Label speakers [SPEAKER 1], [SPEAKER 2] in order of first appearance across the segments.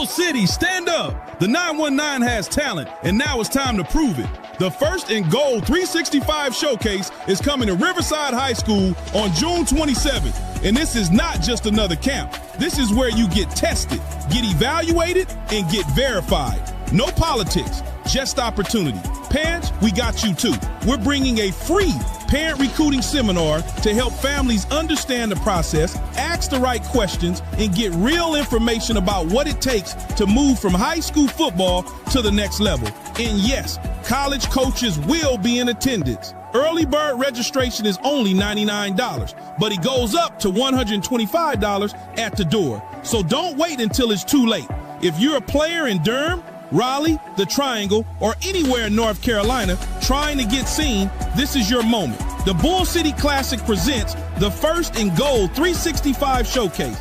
[SPEAKER 1] City, stand up. The 919 has talent, and now it's time to prove it. The First and Goal 365 Showcase is coming to Riverside High School on June 27th. And this is not just another camp. This is where you get tested, get evaluated, and get verified. No politics, just opportunity. Parents, we got you too. We're bringing a free parent recruiting seminar to help families understand the process, ask the right questions, and get real information about what it takes to move from high school football to the next level. And yes, college coaches will be in attendance. Early bird registration is only $99, but it goes up to $125 at the door. So don't wait until it's too late. If you're a player in Durham, Raleigh, the Triangle, or anywhere in North Carolina trying to get seen, this is your moment. The Bull City Classic presents the First and Goal 365 Showcase.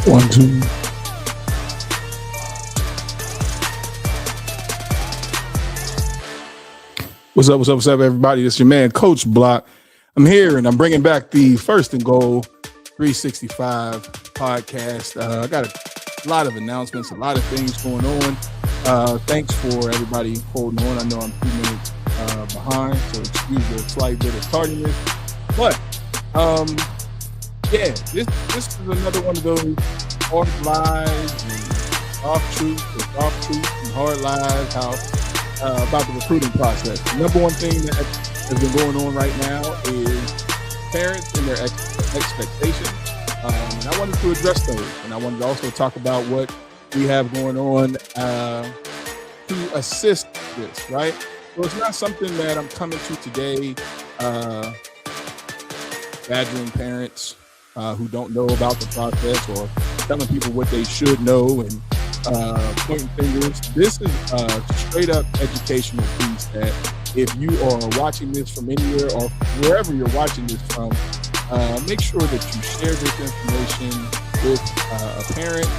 [SPEAKER 2] One, two. What's up, everybody? It's your man, Coach Block. I'm here, and I'm bringing back the First and Goal 365 podcast. I got a lot of announcements, a lot of things going on. Thanks for everybody holding on. I know I'm 2 minutes behind, so excuse the slight bit of tardiness. But, yeah, this is another one of those hard lies and soft truth and hard lies about the recruiting process. The number one thing that has been going on right now is parents and their expectations. And I wanted to address those, and I wanted to also talk about what we have going on to assist this, right? So it's not something that I'm coming to today badgering parents who don't know about the process or telling people what they should know and pointing fingers. This is a straight up educational piece that if you are watching this from anywhere or wherever you're watching this from, make sure that you share this information with a parent,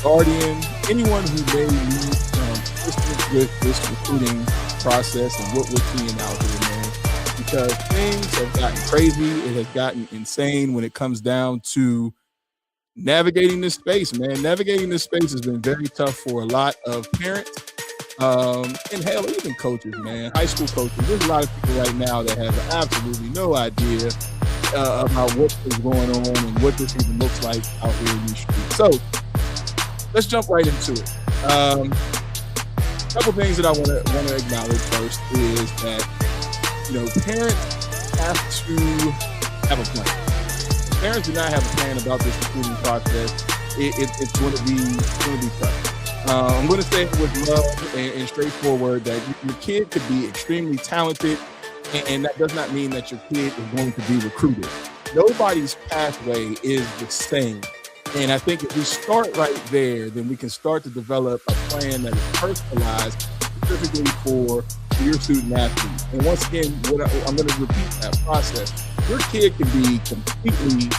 [SPEAKER 2] guardian, anyone who may need assistance with this recruiting process and what we're seeing out here, man. Because things have gotten crazy. It has gotten insane when it comes down to navigating this space, man. Navigating this space has been very tough for a lot of parents. And hell, even coaches, man. High school coaches. There's a lot of people right now that have absolutely no idea about what is going on and what this even looks like out here in these streets. So let's jump right into it. A couple things that I want to acknowledge first is that, parents have to have a plan. If parents do not have a plan about this recruiting process, it's going to be tough. I'm going to say it with love and straightforward that your kid could be extremely talented, and that does not mean that your kid is going to be recruited. Nobody's pathway is the same. And I think if we start right there, then we can start to develop a plan that is personalized specifically for for your student athlete. And once again, I'm going to repeat that process. Your kid can be completely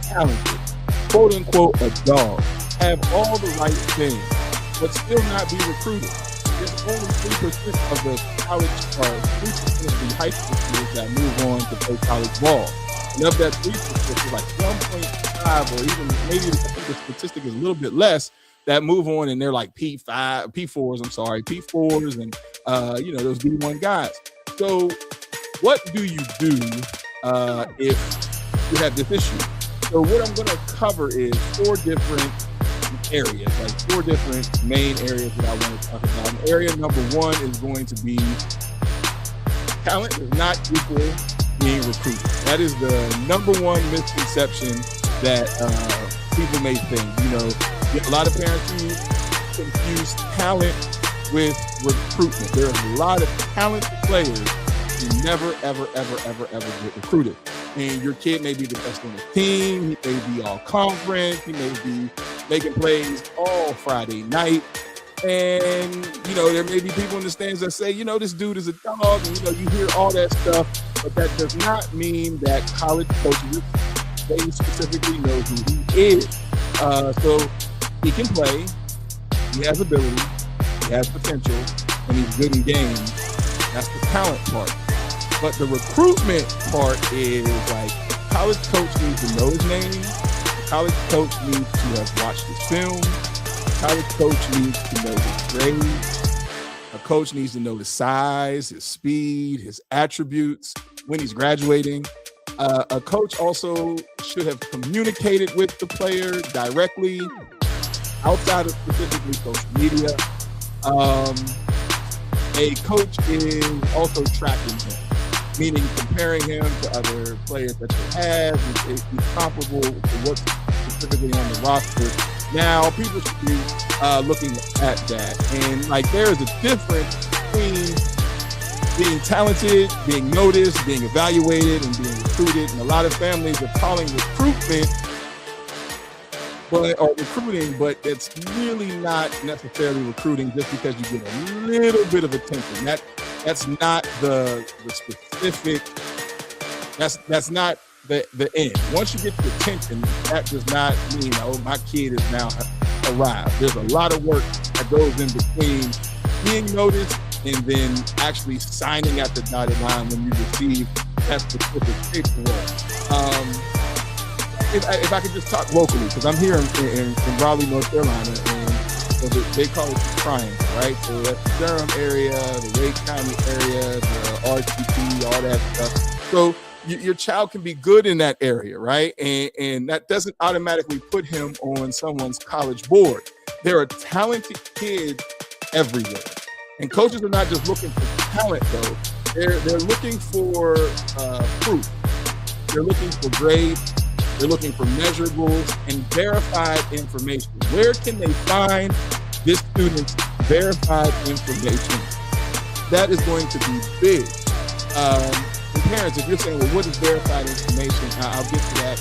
[SPEAKER 2] talented, quote unquote, a dog, have all the right things, but still not be recruited. There's only 3% of the college, or 3% of the high school kids that move on to play college ball. And of that 3%, it's like 1.5, or even maybe I think the statistic is a little bit less, that move on and they're like P4s, and those D1 guys. So what do you do if you have this issue? So what I'm going to cover is 4 different areas, like 4 different main areas that I want to talk about. And area number 1 is going to be talent does not equal being recruited. That is the number 1 misconception that people may think. A lot of parents who confuse talent with recruitment. There's a lot of talented players who never, ever, ever, ever, ever get recruited. And your kid may be the best on the team. He may be all conference. He may be making plays all Friday night. And, there may be people in the stands that say, this dude is a dog. And, you hear all that stuff. But that does not mean that college coaches, they specifically know who he is. So he can play. He has ability. He has potential. And he's good in games. That's the talent part. But the recruitment part is like college coach needs to know his name. The college coach needs to have watched his film. The college coach needs to know his grades. A coach needs to know his size, his speed, his attributes, when he's graduating. A coach also should have communicated with the player directly outside of specifically social media. A coach is also tracking him, meaning comparing him to other players that they have. He's comparable to what's specifically on the roster. Now, people should be looking at that. And, there is a difference between being talented, being noticed, being evaluated, and being recruited. And a lot of families are calling recruitment recruiting, but it's really not necessarily recruiting just because you get a little bit of attention. That's not the specific. That's not the end. Once you get the attention, that does not mean, my kid is now arrived. There's a lot of work that goes in between being noticed and then actually signing at the dotted line when you receive that specific paperwork. If I could just talk locally, because I'm here in Raleigh, North Carolina, and so they call it the triangle, right? So that's the Durham area, the Wake County area, the RTP, all that stuff. So your child can be good in that area, right? And that doesn't automatically put him on someone's college board. There are talented kids everywhere. And coaches are not just looking for talent, though. They're looking for proof. They're looking for grades. They're looking for measurables and verified information. Where can they find this student's verified information? That is going to be big. And parents, if you're saying, well, what is verified information? I'll get to that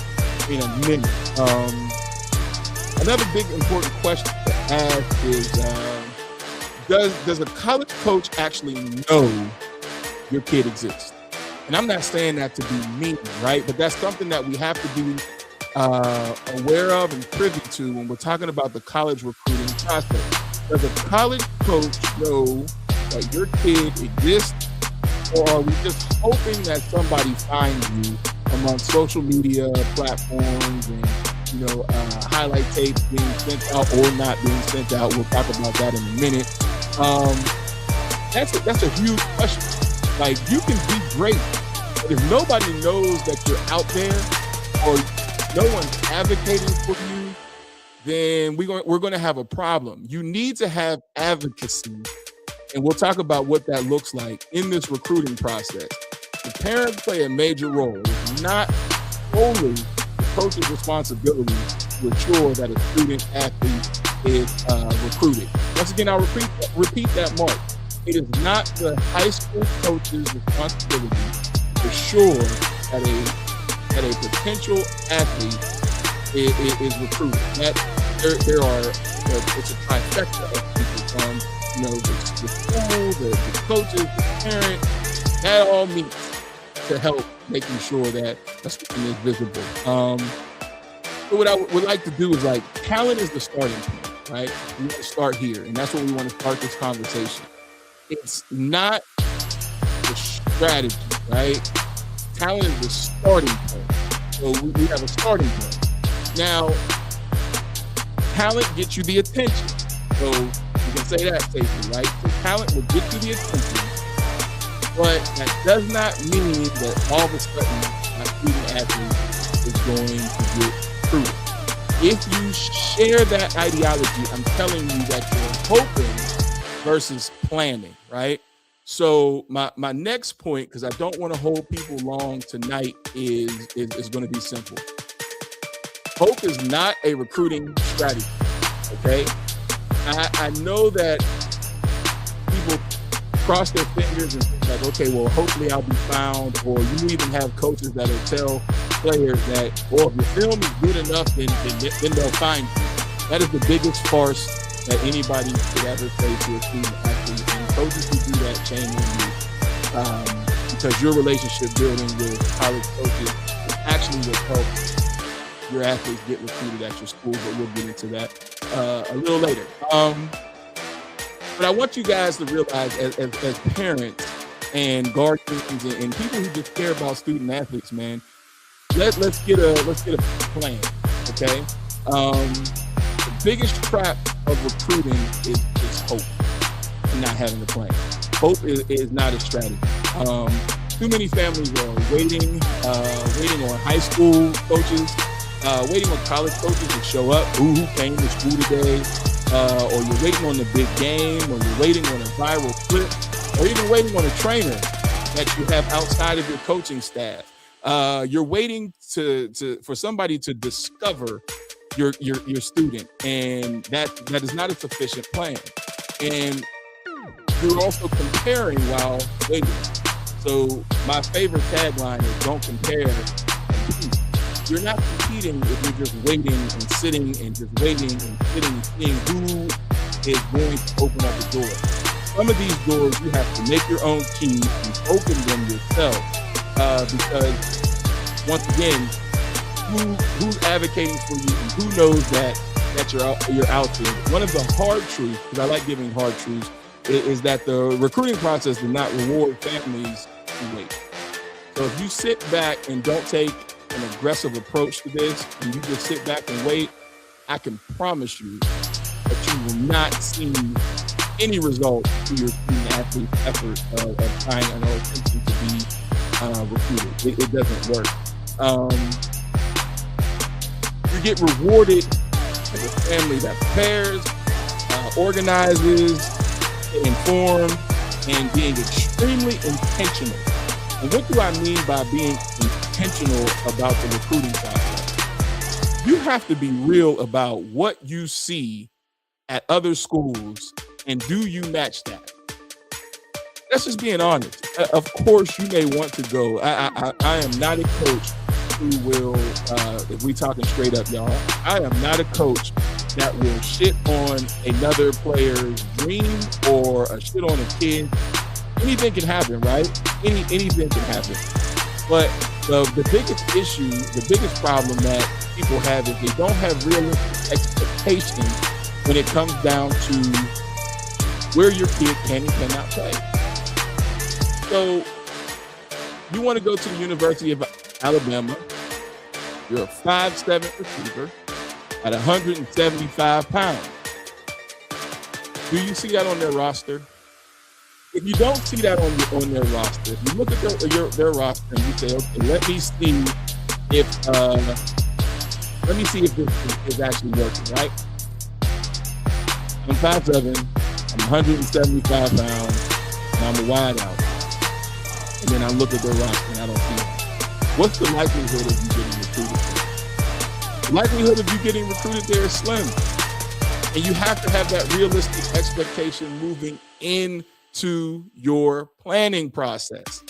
[SPEAKER 2] in a minute. Another big important question to ask is, does a college coach actually know your kid exists? And I'm not saying that to be mean, right? But that's something that we have to be aware of and privy to when we're talking about the college recruiting process. Does a college coach know that your kid exists, or are we just hoping that somebody finds you among social media platforms and highlight tapes being sent out or not being sent out? We'll talk about that in a minute. That's a huge question. You can be great, but if nobody knows that you're out there or no one's advocating for you, then we're going to have a problem. You need to have advocacy, and we'll talk about what that looks like in this recruiting process. The parents play a major role. It's not only the coach's responsibility to ensure that a student athlete is recruited. Once again, I'll repeat that, Mark. It is not the high school coach's responsibility to ensure that a potential athlete is recruited. It's a trifecta of people, from the school, the coaches, the parents, that all meets to help making sure that a student is visible. So what I would like to do is talent is the starting point, right? We want to start here, and that's where we want to start this conversation. It's not the strategy, right? Talent is the starting point. So we have a starting point. Now, talent gets you the attention. So you can say that safely, right? So talent will get you the attention, but that does not mean that all of a sudden a student athlete is going to get recruited. If you share that ideology, I'm telling you that you're hoping versus planning, right? So my next point, because I don't want to hold people long tonight, is going to be simple. Hope is not a recruiting strategy, okay? I know that people cross their fingers and think like, okay, well, hopefully I'll be found, or you even have coaches that'll tell players that, well, if your film is good enough, then they'll find you. That is the biggest farce that anybody could ever say to a student athlete. And coaches who do that, shame on you, because your relationship building with college coaches is actually what helps your athletes get recruited at your school, but we'll get into that a little later. But I want you guys to realize, as parents and guardians and people who just care about student athletes, man, let's get a plan, okay? The biggest trap of recruiting is hope and not having a plan. Hope is not a strategy. Too many families are waiting on high school coaches, waiting on college coaches to show up. Who came to school today? Or you're waiting on the big game, or you're waiting on a viral clip, or even waiting on a trainer that you have outside of your coaching staff. You're waiting for somebody to discover your student, and that is not a sufficient plan. And you're also comparing while waiting. So my favorite tagline is "Don't compare." You're not competing if you're just waiting and sitting and just waiting and sitting and seeing who is going to open up a door. Some of these doors you have to make your own keys and open them yourself, because once again, who's advocating for you and who knows that you're out there. One of the hard truths, because I like giving hard truths, is that the recruiting process does not reward families who wait. So if you sit back and don't take an aggressive approach to this, and you just sit back and wait, I can promise you that you will not see any result to your student athlete effort of trying and attempting to be recruited. It doesn't work. You get rewarded as a family that prepares, organizes, informed, and being extremely intentional. And what do I mean by being intentional about the recruiting process? You have to be real about what you see at other schools, and do you match that? That's just being honest. Of course, you may want to go. I am not a coach who will, if we talking straight up, y'all, I am not a coach that will shit on another player's dream or shit on a kid. Anything can happen, right? Anything can happen. But the biggest issue, the biggest problem that people have is they don't have realistic expectations when it comes down to where your kid can and cannot play. So you want to go to the University of Alabama. You're a 5'7" receiver at 175 pounds. Do you see that on their roster? If you don't see that on their roster, if you look at their roster and you say, okay, let me see if this is actually working, right? I'm 5'7", I'm 175 pounds, and I'm a wide out. And then I look at their roster and I don't see that. What's the likelihood of you getting recruited there? The likelihood of you getting recruited there is slim. And you have to have that realistic expectation moving into your planning process.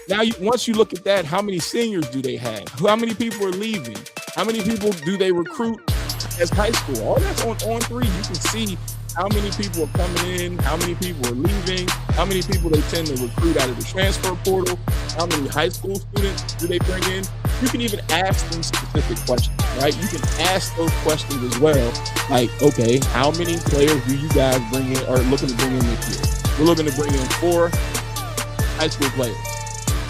[SPEAKER 2] Now, once you look at that, how many seniors do they have? How many people are leaving? How many people do they recruit as high school? All that's on 3. You can see how many people are coming in, how many people are leaving, how many people they tend to recruit out of the transfer portal, how many high school students do they bring in. You can even ask them specific questions, right? You can ask those questions as well. Like, okay, how many players do you guys bring in or looking to bring in this year? We're looking to bring in 4 high school players.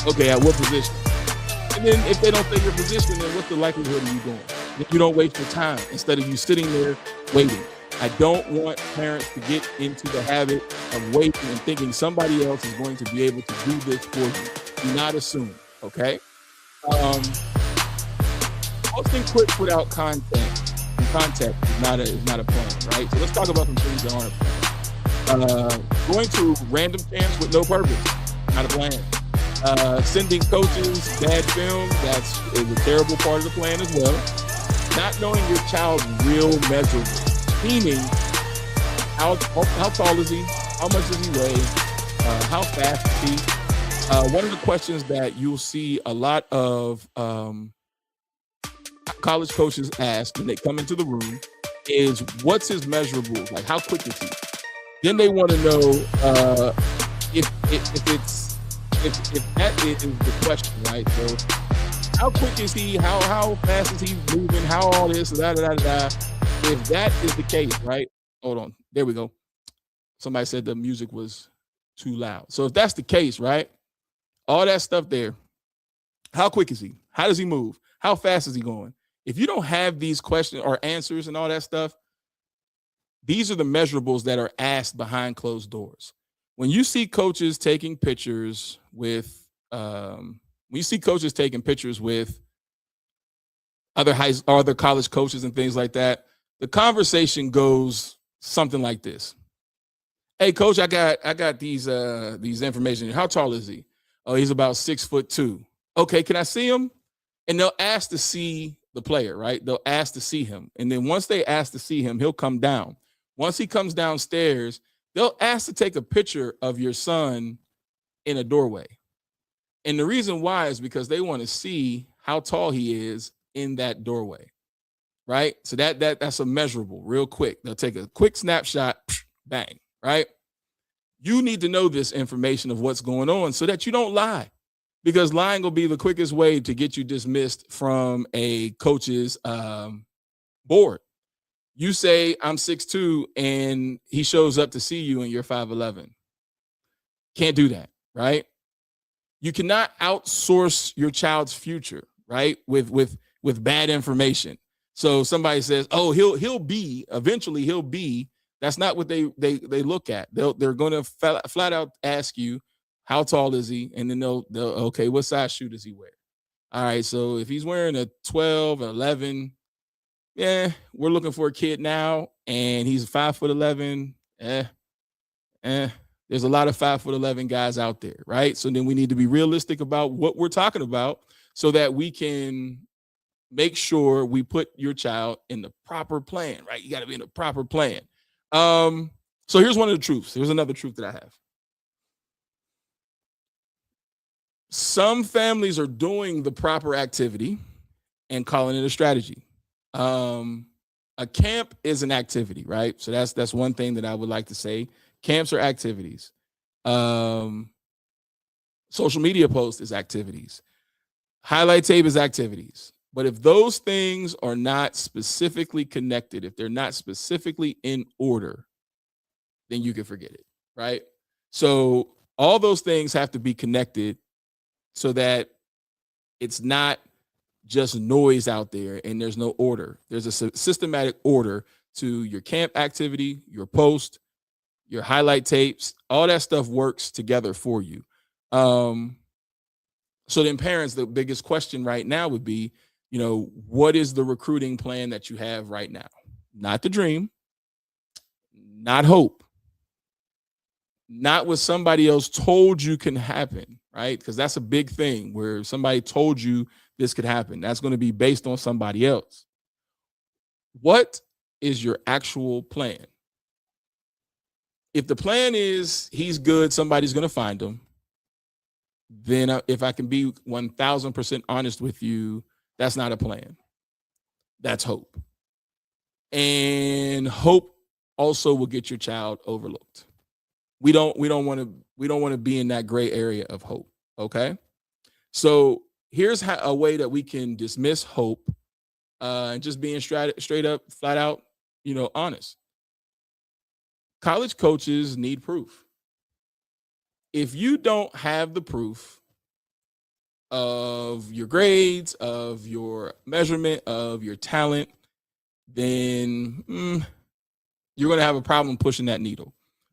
[SPEAKER 2] Okay, at what position? And then if they don't say your position, then what's the likelihood of you going? If you don't waste your time instead of you sitting there waiting. I don't want parents to get into the habit of waiting and thinking somebody else is going to be able to do this for you. Do not assume, okay? Posting quick without context is not a plan, right? So let's talk about some things that aren't a plan. Going to random camps with no purpose, not a plan. Sending coaches bad film, is a terrible part of the plan as well. Not knowing your child's real measurables, meaning how tall is he, how much does he weigh, how fast is he. One of the questions that you'll see a lot of college coaches ask when they come into the room is, what's his measurables? Like, how quick is he? Then they want to know if that is the question, right? So, how quick is he? How fast is he moving? How all this? Da, da, da, da. If that is the case, right? Hold on. There we go. Somebody said the music was too loud. So if that's the case, right? All that stuff there. How quick is he? How does he move? How fast is he going? If you don't have these questions or answers and all that stuff, these are the measurables that are asked behind closed doors. When you see coaches taking pictures with other college coaches and things like that, the conversation goes something like this. Hey, coach, I got these information. How tall is he? Oh, he's about 6'2". Okay, can I see him? And they'll ask to see the player, right? They'll ask to see him. And then once they ask to see him, he'll come down. Once he comes downstairs, they'll ask to take a picture of your son in a doorway. And the reason why is because they want to see how tall he is in that doorway, right? So that's a measurable real quick. They'll take a quick snapshot, bang, right? You need to know this information of what's going on so that you don't lie, because lying will be the quickest way to get you dismissed from a coach's board. You say, I'm 6'2", and he shows up to see you and you're 5'11". Can't do that, right? You cannot outsource your child's future, right? With bad information. So somebody says, "Oh, eventually he'll be." That's not what they look at. They're going to flat out ask you, how tall is he? And then they'll okay, what size shoe does he wear? All right, so if he's wearing a 12, 11, yeah, we're looking for a kid now, and he's 5'11". There's a lot of 5'11" guys out there, right? So then we need to be realistic about what we're talking about so that we can make sure we put your child in the proper plan, right? You got to be in the proper plan. So here's one of the truths. Here's another truth that I have. Some families are doing the proper activity and calling it a strategy. A camp is an activity, right? So that's one thing that I would like to say. Camps are activities. Social media posts is activities. Highlight tape is activities. But if those things are not specifically connected, if they're not specifically in order, then you can forget it, right? So all those things have to be connected so that it's not just noise out there and there's no order. There's a systematic order to your camp activity, your post, your highlight tapes. All that stuff works together for you. So then parents, the biggest question right now would be, what is the recruiting plan that you have right now? Not the dream, not hope, not what somebody else told you can happen, right? Because that's a big thing where somebody told you this could happen. That's going to be based on somebody else. What is your actual plan? If the plan is he's good, somebody's going to find him, then if I can be 1000% honest with you, that's not a plan. That's hope. And hope also will get your child overlooked. We don't want to be in that gray area of hope. Okay. So here's a way that we can dismiss hope, and just being straight up, flat out, honest. College coaches need proof. If you don't have the proof of your grades, of your measurement, of your talent, then you're going to have a problem pushing that needle.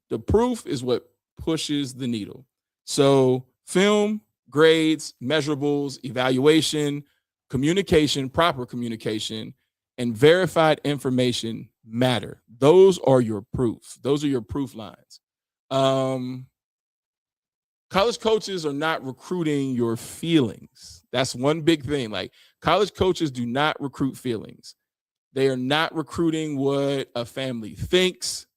[SPEAKER 2] The proof is what pushes the needle. So film, grades, measurables, evaluation, communication, proper communication, and verified information matter. Those are your proof. Those are your proof lines. College coaches are not recruiting your feelings. That's one big thing. Like, college coaches do not recruit feelings. They are not recruiting what a family thinks.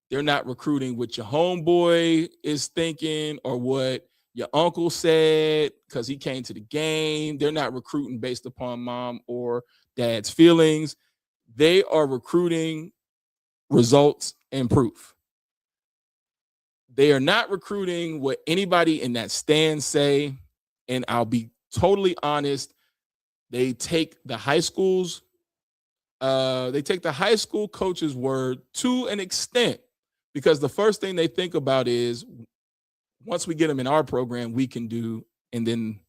[SPEAKER 2] They're not recruiting what your homeboy is thinking or what your uncle said because he came to the game. They're not recruiting based upon mom or dad's feelings. They are recruiting results and proof. They are not recruiting what anybody in that stand say. And I'll be totally honest. They take the high school coach's word to an extent, because the first thing they think about is, once we get them in our program, we can do, and then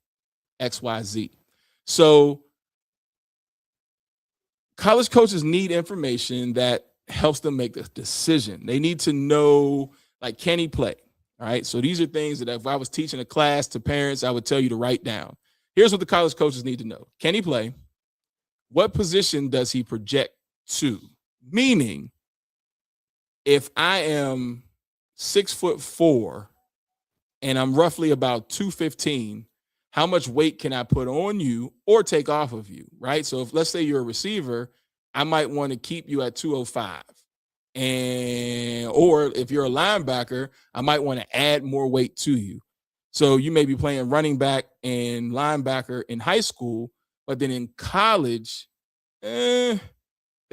[SPEAKER 2] XYZ. So college coaches need information that helps them make the decision. They need to know, like, can he play? All right. So these are things that if I was teaching a class to parents, I would tell you to write down. Here's what the college coaches need to know. Can he play? What position does he project to? Meaning, if I am 6'4" and I'm roughly about 215, how much weight can I put on you or take off of you, right? So if, let's say you're a receiver, I might want to keep you at 205. Or if you're a linebacker, I might want to add more weight to you. So you may be playing running back and linebacker in high school, but then in college, they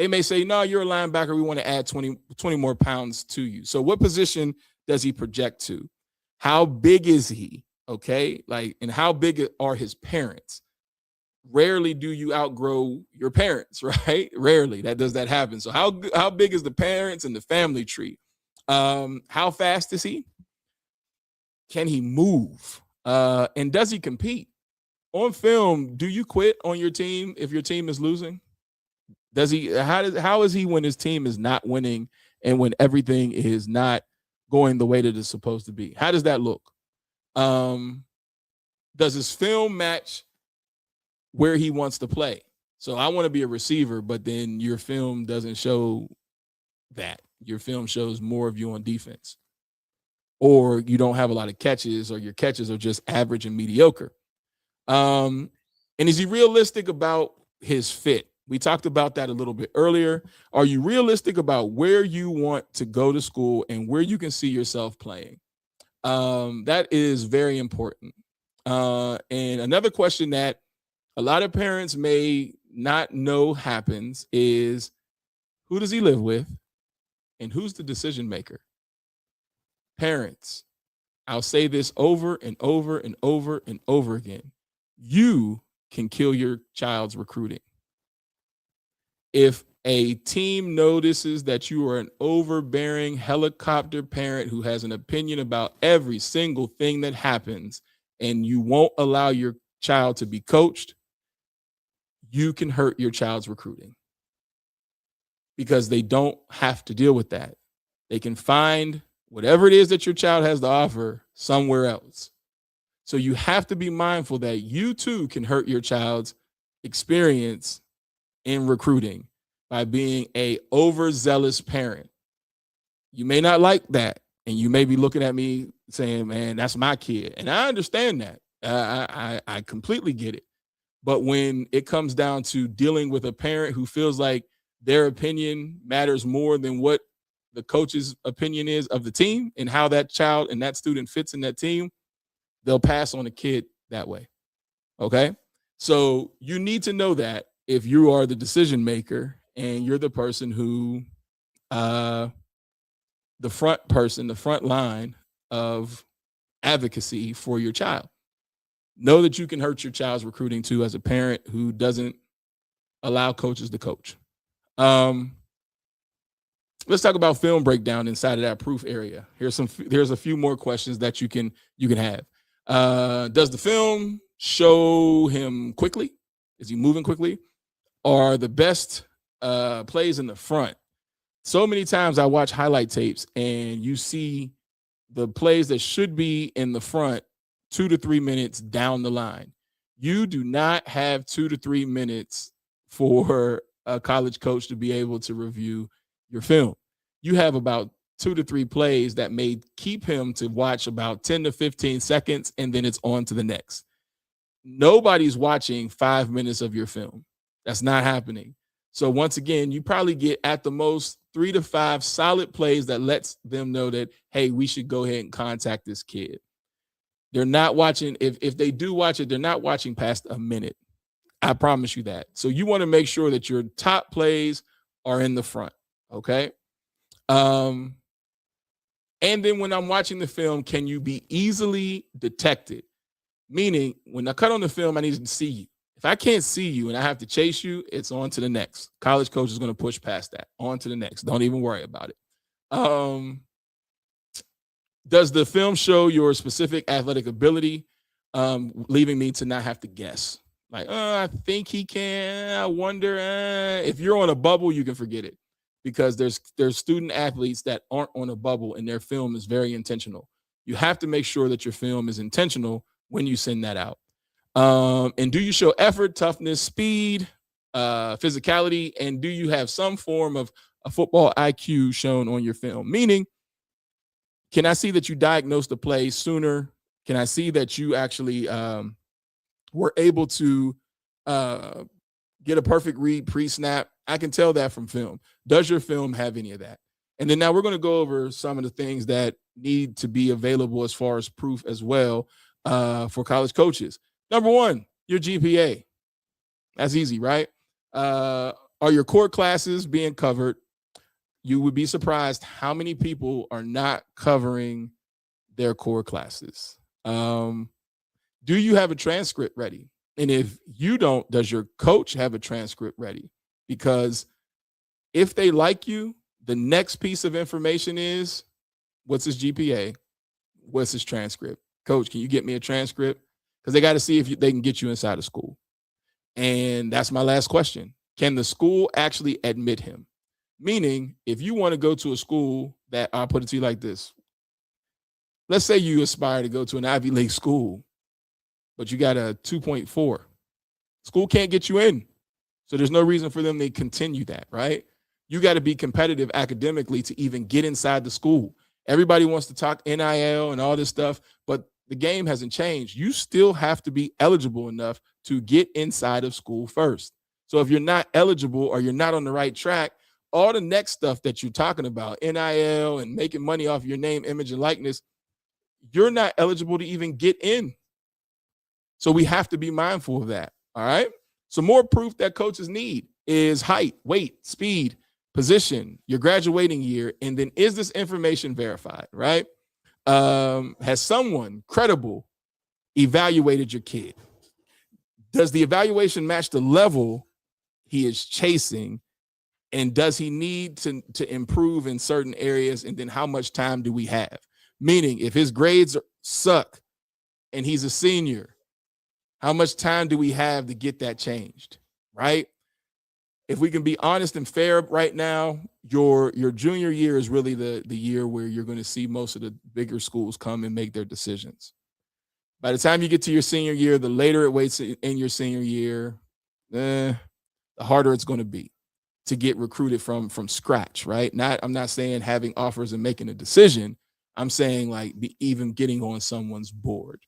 [SPEAKER 2] may say, no, you're a linebacker. We want to add 20 more pounds to you. So what position does he project to? How big is he? Okay. Like, and how big are his parents? Rarely do you outgrow your parents, right? Rarely does that happen. So how big is the parents and the family tree? How fast is he? Can he move? And does he compete? On film, do you quit on your team if your team is losing? Does he? How is he when his team is not winning and when everything is not going the way that it's supposed to be? How does that look? Does his film match where he wants to play? So I want to be a receiver, but then your film doesn't show that. Your film shows more of you on defense, or you don't have a lot of catches, or your catches are just average and mediocre. And is he realistic about his fit? We talked about that a little bit earlier. Are you realistic about where you want to go to school and where you can see yourself playing? That is very important. And another question that a lot of parents may not know happens is, who does he live with and who's the decision maker? Parents, I'll say this over and over and over and over again. You can kill your child's recruiting. If a team notices that you are an overbearing helicopter parent who has an opinion about every single thing that happens, and you won't allow your child to be coached, you can hurt your child's recruiting, because they don't have to deal with that. They can find whatever it is that your child has to offer somewhere else. So you have to be mindful that you too can hurt your child's experience in recruiting by being a overzealous parent. You may not like that, and you may be looking at me saying, man, that's my kid. And I understand that. I completely get it. But when it comes down to dealing with a parent who feels like their opinion matters more than what the coach's opinion is of the team and how that child and that student fits in that team, they'll pass on a kid that way. Okay? So you need to know that if you are the decision maker and you're the person who the front person, the front line of advocacy for your child. Know that you can hurt your child's recruiting too as a parent who doesn't allow coaches to coach. Let's talk about film breakdown inside of that proof area. Here's a few more questions that you can have. Does the film show him quickly? Is he moving quickly? Are the best plays in the front? So many times I watch highlight tapes and you see the plays that should be in the front 2 to 3 minutes down the line. You do not have 2 to 3 minutes for a college coach to be able to review your film. You have about 2 to 3 plays that may keep him to watch about 10 to 15 seconds, and then it's on to the next. Nobody's watching 5 minutes of your film. That's not happening. So once again, you probably get at the most 3 to 5 solid plays that lets them know that, hey, we should go ahead and contact this kid. They're not watching. If they do watch it, they're not watching past a minute. I promise you that. So you want to make sure that your top plays are in the front. Okay. And then when I'm watching the film, can you be easily detected? Meaning, when I cut on the film, I need to see you. If I can't see you and I have to chase you, it's on to the next. College coach is going to push past that. On to the next. Don't even worry about it. Does the film show your specific athletic ability, leaving me to not have to guess? Like, I think he can. I wonder. If you're on a bubble, you can forget it, because there's student athletes that aren't on a bubble and their film is very intentional. You have to make sure that your film is intentional when you send that out. And do you show effort, toughness, speed, physicality, and do you have some form of a football IQ shown on your film? Meaning, can I see that you diagnosed the play sooner? Can I see that you actually were able to get a perfect read pre-snap? I can tell that from film. Does your film have any of that? And then now we're going to go over some of the things that need to be available as far as proof as well for college coaches. Number one, your GPA. That's easy, right? Are your core classes being covered? You would be surprised how many people are not covering their core classes. Do you have a transcript ready? And if you don't, does your coach have a transcript ready? Because if they like you, the next piece of information is, what's his GPA? What's his transcript? Coach, can you get me a transcript? Because they got to see if they can get you inside of school. And that's my last question. Can the school actually admit him? Meaning, if you want to go to a school that, I'll put it to you like this. Let's say you aspire to go to an Ivy League school, but you got a 2.4. School can't get you in. So there's no reason for them to continue that, right? You got to be competitive academically to even get inside the school. Everybody wants to talk NIL and all this stuff, but the game hasn't changed. You still have to be eligible enough to get inside of school first. So if you're not eligible or you're not on the right track, all the next stuff that you're talking about, NIL and making money off your name, image, and likeness, you're not eligible to even get in. So we have to be mindful of that. All right. So more proof that coaches need is height, weight, speed, position, your graduating year, and then is this information verified, right? Has someone credible evaluated your kid? Does the evaluation match the level he is chasing? And does he need to improve in certain areas? And then how much time do we have? Meaning, if his grades suck and he's a senior, how much time do we have to get that changed, right? If we can be honest and fair right now, your junior year is really the year where you're going to see most of the bigger schools come and make their decisions. By the time you get to your senior year, the later it waits in your senior year, the harder it's going to be to get recruited from scratch, right? I'm not saying having offers and making a decision. I'm saying like even getting on someone's board.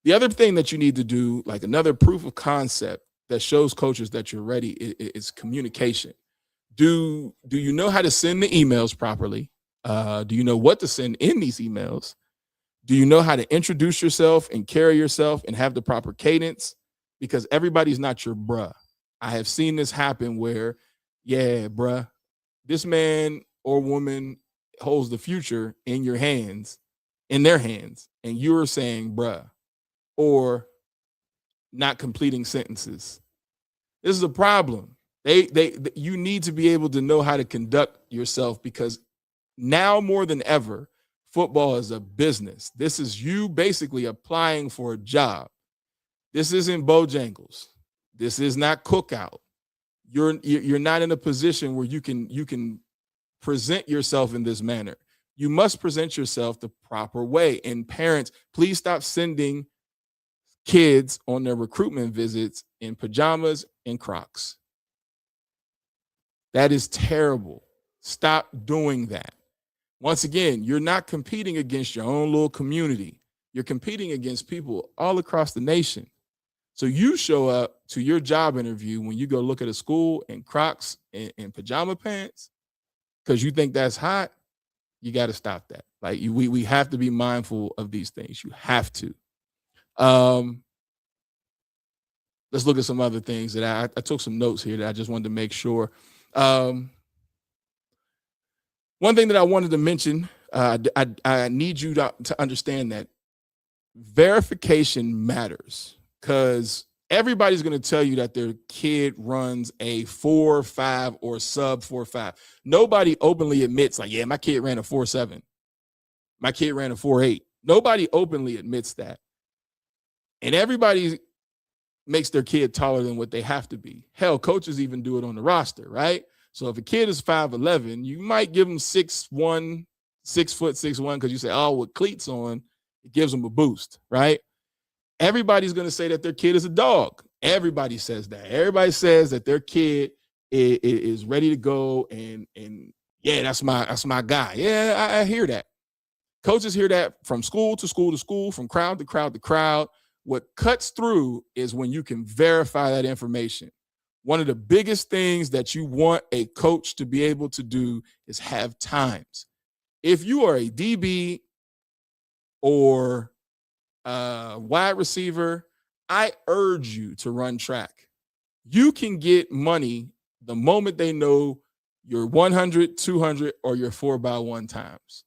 [SPEAKER 2] The other thing that you need to do, like another proof of concept that shows coaches that you're ready, is communication. Do you know how to send the emails properly? Do you know what to send in these emails? Do you know how to introduce yourself and carry yourself and have the proper cadence? Because everybody's not your bruh. I have seen this happen where, yeah, bruh, this man or woman holds the future in your hands, in their hands, and you're saying bruh or not completing sentences. This is a problem. You need to be able to know how to conduct yourself, because now more than ever, football is a business. This is you basically applying for a job. This isn't Bojangles. This is not Cookout. You're not in a position where you can present yourself in this manner. You must present yourself the proper way. And parents, please stop sending kids on their recruitment visits in pajamas and Crocs. That is terrible. Stop doing that. Once again, you're not competing against your own little community. You're competing against people all across the nation. So you show up to your job interview when you go look at a school in Crocs and pajama pants because you think that's hot. You got to stop that. Like we have to be mindful of these things. You have to. Let's look at some other things that I took some notes here that I just wanted to make sure. One thing that I wanted to mention, I need you to understand that verification matters, because everybody's going to tell you that their kid runs a 4.5 or sub 4.5. Nobody openly admits like, yeah, my kid ran a 4.7. My kid ran a 4.8. Nobody openly admits that. And everybody makes their kid taller than what they have to be. Hell, coaches even do it on the roster, right? So if a kid is 5'11", you might give them 6'1", 6'6'1", because you say, oh, with cleats on, it gives them a boost, right? Everybody's going to say that their kid is a dog. Everybody says that. Everybody says that their kid is ready to go, and yeah, that's my guy. Yeah, I hear that. Coaches hear that from school to school to school, from crowd to crowd to crowd. What cuts through is when you can verify that information. One of the biggest things that you want a coach to be able to do is have times. If you are a DB or wide receiver, I urge you to run track. You can get money the moment they know your 100, 200, or your 4x1 times,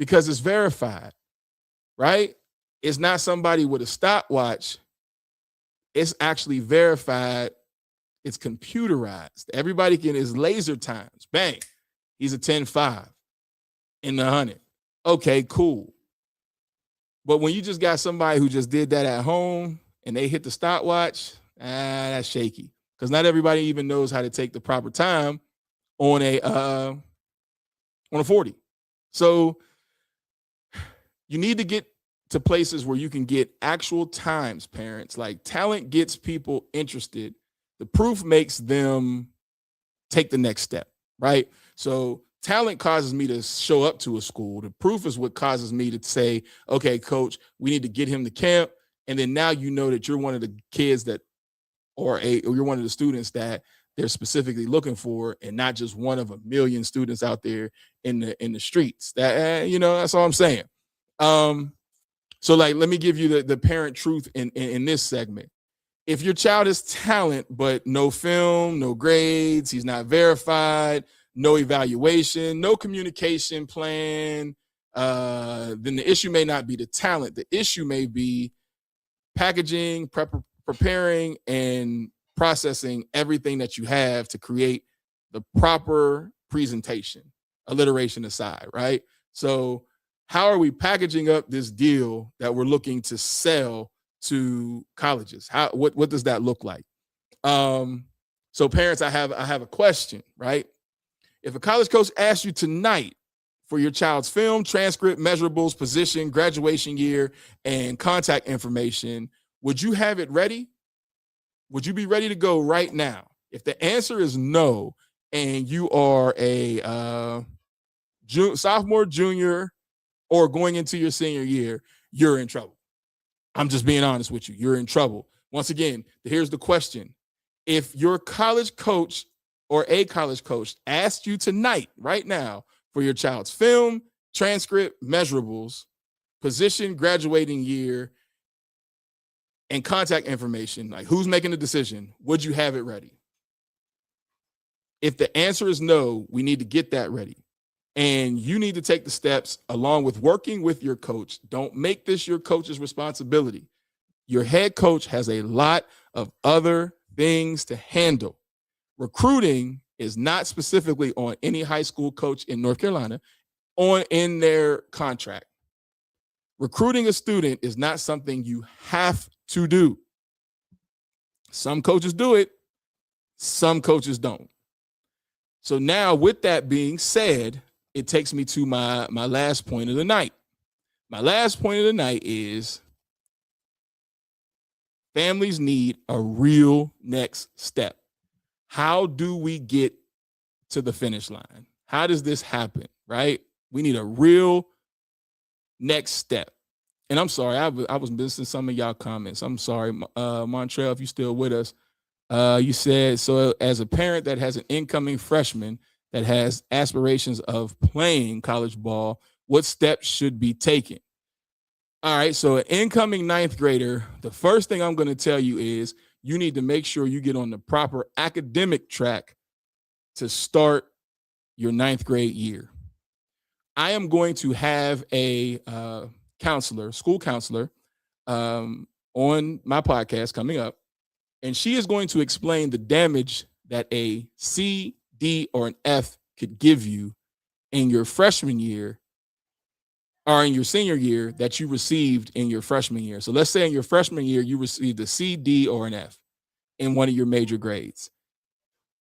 [SPEAKER 2] because it's verified, right? It's not somebody with a stopwatch. It's actually verified. It's computerized. Everybody is laser times. Bang. He's a 10.5 in the 100. Okay, cool. But when you just got somebody who just did that at home and they hit the stopwatch, that's shaky, because not everybody even knows how to take the proper time on a 40. So you need to get to places where you can get actual times, parents. Like, talent gets people interested. The proof makes them take the next step, right? So talent causes me to show up to a school. The proof is what causes me to say, okay, coach, we need to get him to camp. And then now you know that you're one of the kids that, or you're one of the students that they're specifically looking for, and not just one of a million students out there in the streets. That, that's all I'm saying. So like, let me give you the parent truth in this segment. If your child is talent, but no film, no grades, he's not verified, no evaluation, no communication plan, then the issue may not be the talent. The issue may be packaging, preparing, and processing everything that you have to create the proper presentation, alliteration aside, right? So how are we packaging up this deal that we're looking to sell to colleges? What does that look like? So parents, I have a question, right? If a college coach asks you tonight for your child's film, transcript, measurables, position, graduation year, and contact information, would you have it ready? Would you be ready to go right now? If the answer is no, and you are a sophomore, junior, or going into your senior year, you're in trouble. I'm just being honest with you. You're in trouble. Once again, here's the question. If your college coach or a college coach asked you tonight, right now, for your child's film, transcript, measurables, position, graduating year, and contact information, like who's making the decision, would you have it ready? If the answer is no, we need to get that ready. And you need to take the steps along with working with your coach. Don't make this your coach's responsibility. Your head coach has a lot of other things to handle. Recruiting is not specifically on any high school coach in North Carolina in their contract. Recruiting a student is not something you have to do. Some coaches do it, some coaches don't. So now, with that being said, it takes me to my last point of the night. My last point of the night is families need a real next step. How do we get to the finish line? How does this happen, right? We need a real next step. And I'm sorry, I was missing some of y'all comments. I'm sorry, Montrell, if you're still with us. You said, so as a parent that has an incoming freshman that has aspirations of playing college ball, what steps should be taken? All right, so an incoming ninth grader, the first thing I'm going to tell you is you need to make sure you get on the proper academic track to start your ninth grade year. I am going to have a school counselor, on my podcast coming up, and she is going to explain the damage that a C, D, or an F could give you in your freshman year or in your senior year that you received in your freshman year. So let's say in your freshman year, you received a C, D, or an F in one of your major grades.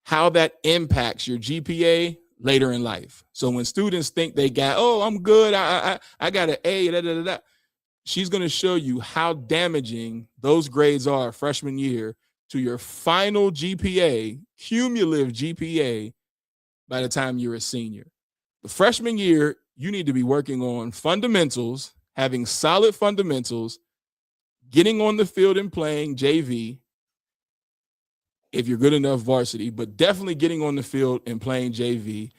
[SPEAKER 2] How that impacts your GPA later in life. So when students think they got, oh, I'm good, I got an A, she's going to show you how damaging those grades are freshman year to your final GPA, cumulative GPA, by the time you're a senior. The freshman year, you need to be working on fundamentals, having solid fundamentals, getting on the field and playing JV, if you're good enough varsity, but definitely getting on the field and playing JV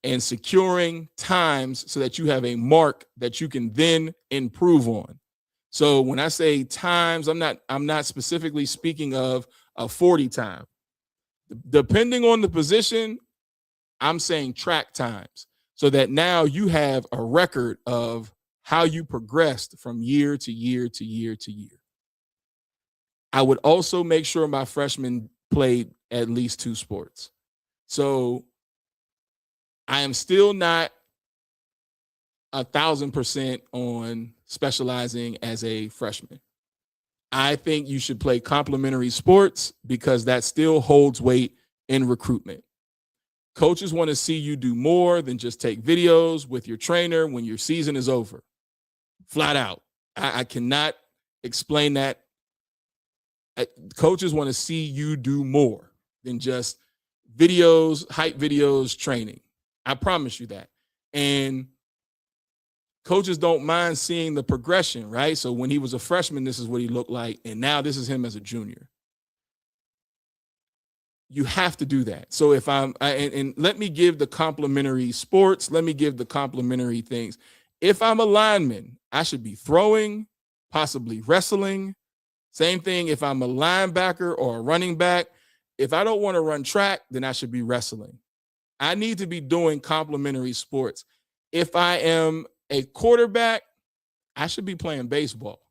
[SPEAKER 2] and securing times so that you have a mark that you can then improve on. So when I say times, I'm not specifically speaking of a 40 time. Depending on the position, I'm saying track times, so that now you have a record of how you progressed from year to year to year to year. I would also make sure my freshmen played at least 2 sports. So I am still not 1,000% on specializing as a freshman. I think you should play complementary sports because that still holds weight in recruitment. Coaches want to see you do more than just take videos with your trainer when your season is over. Flat out. I cannot explain that. Coaches want to see you do more than just videos, hype videos, training. I promise you that. And coaches don't mind seeing the progression, right? So when he was a freshman, this is what he looked like. And now this is him as a junior. You have to do that. So if and let me give the complementary sports, let me give the complementary things. If I'm a lineman, I should be throwing, possibly wrestling. Same thing if I'm a linebacker or a running back. If I don't want to run track, then I should be wrestling. I need to be doing complementary sports. If I am a quarterback, I should be playing baseball.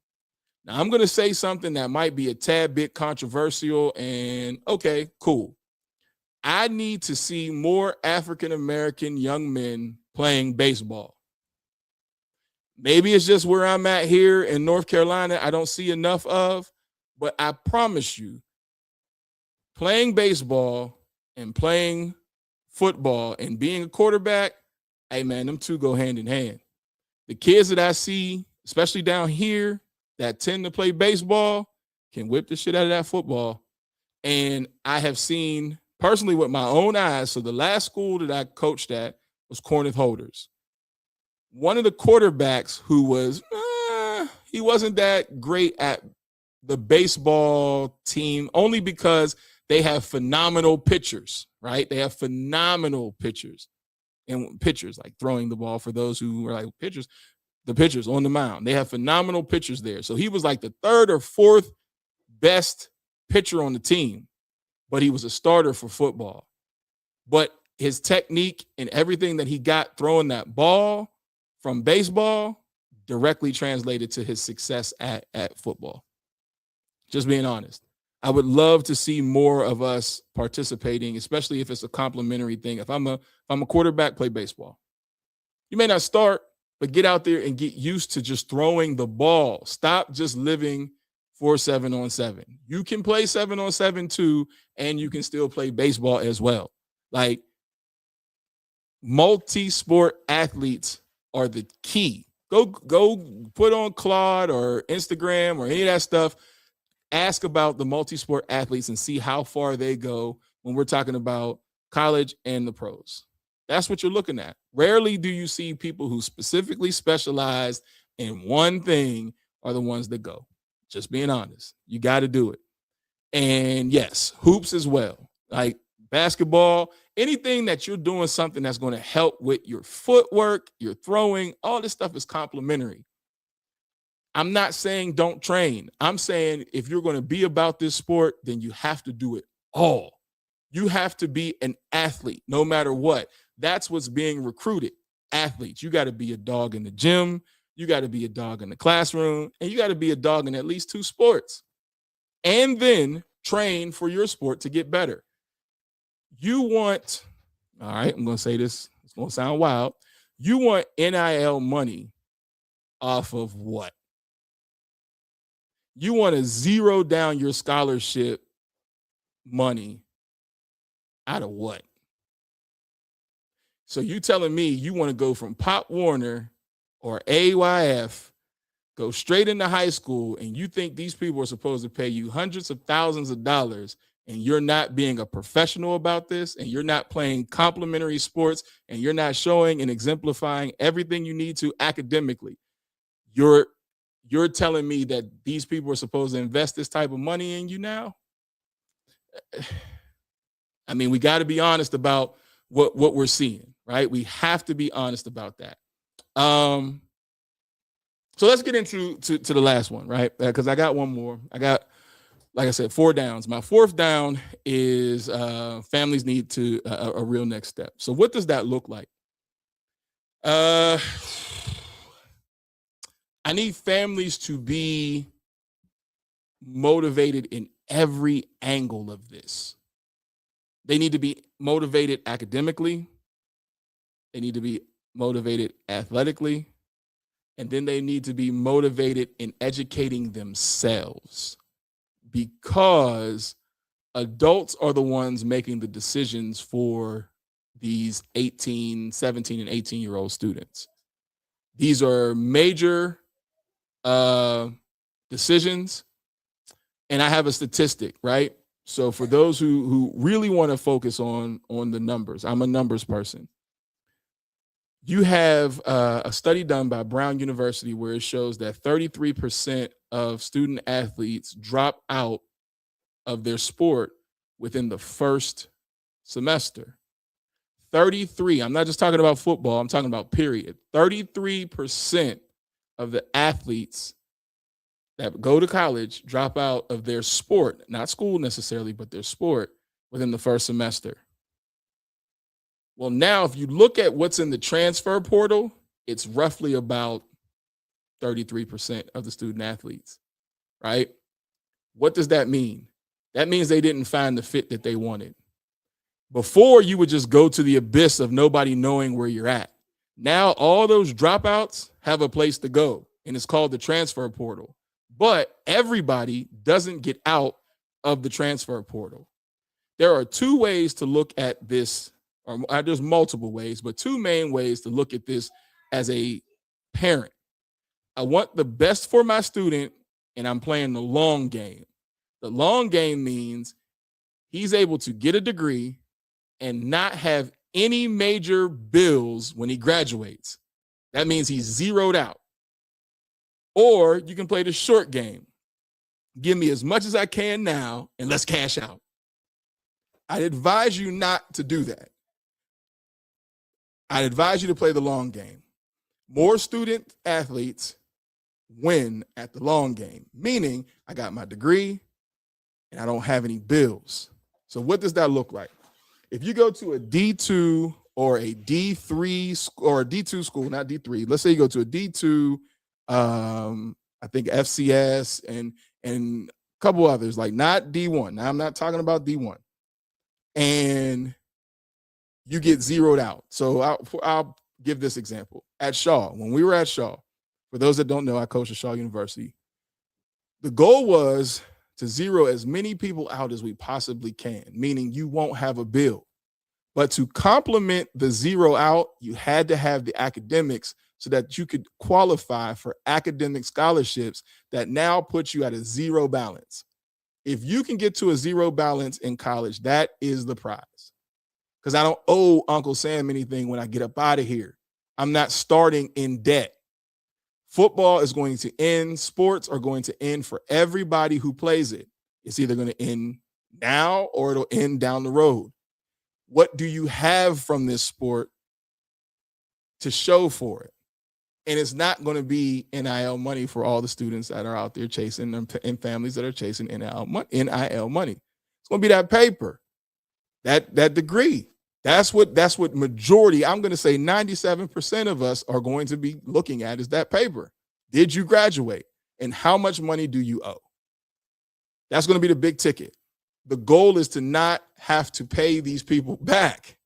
[SPEAKER 2] Now, I'm going to say something that might be a tad bit controversial, and okay, cool. I need to see more African-American young men playing baseball. Maybe it's just where I'm at here in North Carolina, I don't see enough of, but I promise you, playing baseball and playing football and being a quarterback, hey man, them two go hand in hand. The kids that I see, especially down here, that tend to play baseball can whip the shit out of that football. And I have seen personally with my own eyes. So the last school that I coached at was Corneth Holders. One of the quarterbacks who was, he wasn't that great at the baseball team only because they have phenomenal pitchers, right? They have phenomenal pitchers. And pitchers, like throwing the ball for those who are like pitchers, the pitchers on the mound. They have phenomenal pitchers there. So he was like the 3rd or 4th best pitcher on the team, but he was a starter for football. but his technique and everything that he got throwing that ball from baseball directly translated to his success at football. Just being honest. I would love to see more of us participating, especially if it's a complimentary thing. If I'm a quarterback, play baseball. You may not start, but get out there and get used to just throwing the ball. Stop just living for 7-on-7. You can play 7-on-7 too, and you can still play baseball as well. Like, multi-sport athletes are the key. Go put on Claude or Instagram or any of that stuff. Ask about the multi-sport athletes and see how far they go when we're talking about college and the pros. That's what you're looking at. Rarely do you see people who specifically specialize in one thing are the ones that go. Just being honest. You got to do it. And yes, hoops as well. Like basketball, anything that you're doing something that's going to help with your footwork, your throwing, all this stuff is complementary. I'm not saying don't train. I'm saying if you're going to be about this sport, then you have to do it all. You have to be an athlete no matter what. That's what's being recruited. Athletes. You got to be a dog in the gym. You got to be a dog in the classroom. And you got to be a dog in at least 2 sports. And then train for your sport to get better. You want, all right, I'm going to say this. It's going to sound wild. You want NIL money off of what? You want to zero down your scholarship money out of what? So you telling me you want to go from Pop Warner or AYF, go straight into high school, and you think these people are supposed to pay you hundreds of thousands of dollars, and you're not being a professional about this, and you're not playing complementary sports, and you're not showing and exemplifying everything you need to academically. You're telling me that these people are supposed to invest this type of money in you now? I mean, we got to be honest about what we're seeing, right? We have to be honest about that. So let's get into the last one, right? Because I got one more. I got, like I said, 4 downs. My 4th down is families need to a real next step. So what does that look like? I need families to be motivated in every angle of this. They need to be motivated academically. They need to be motivated athletically. And then they need to be motivated in educating themselves, because adults are the ones making the decisions for these 18, 17, and 18-year-old students. These are major decisions. And I have a statistic, right? So for those who really want to focus on the numbers, I'm a numbers person. You have a study done by Brown University where it shows that 33% of student athletes drop out of their sport within the first semester. 33, I'm not just talking about football, I'm talking about period. 33% of the athletes that go to college drop out of their sport, not school necessarily, but their sport within the first semester. Well, now if you look at what's in the transfer portal, it's roughly about 33% of the student athletes, right? What does that mean? That means they didn't find the fit that they wanted. Before, you would just go to the abyss of nobody knowing where you're at. Now, all those dropouts have a place to go, and it's called the transfer portal. But everybody doesn't get out of the transfer portal. There are 2 ways to look at this, or there's multiple ways, but 2 main ways to look at this as a parent. I want the best for my student, and I'm playing the long game. The long game means he's able to get a degree and not have any major bills when he graduates. That means he's zeroed out. Or you can play the short game. Give me as much as I can now, and let's cash out. I'd advise you not to do that. I'd advise you to play the long game. More student athletes win at the long game, meaning I got my degree and I don't have any bills. So what does that look like? if you go to a D2 or a D3 or a D2 school, not D3, let's say you go to a D2, I think FCS and a couple others, like not D1. Now I'm not talking about D1. And you get zeroed out. So I'll give this example. At Shaw, when we were at Shaw, for those that don't know, I coach at Shaw University. The goal was to zero as many people out as we possibly can, meaning you won't have a bill. But to complement the zero out, you had to have the academics so that you could qualify for academic scholarships that now put you at a zero balance. If you can get to a zero balance in college, that is the prize. Because I don't owe Uncle Sam anything when I get up out of here. I'm not starting in debt. Football is going to end. Sports are going to end for everybody who plays it. It's either going to end now or it'll end down the road. What do you have from this sport to show for it? And it's not going to be NIL money for all the students that are out there chasing them and families that are chasing NIL money. It's going to be that paper, that degree. That's what majority, I'm going to say 97% of us are going to be looking at is that paper. Did you graduate? And how much money do you owe? That's going to be the big ticket. The goal is to not have to pay these people back.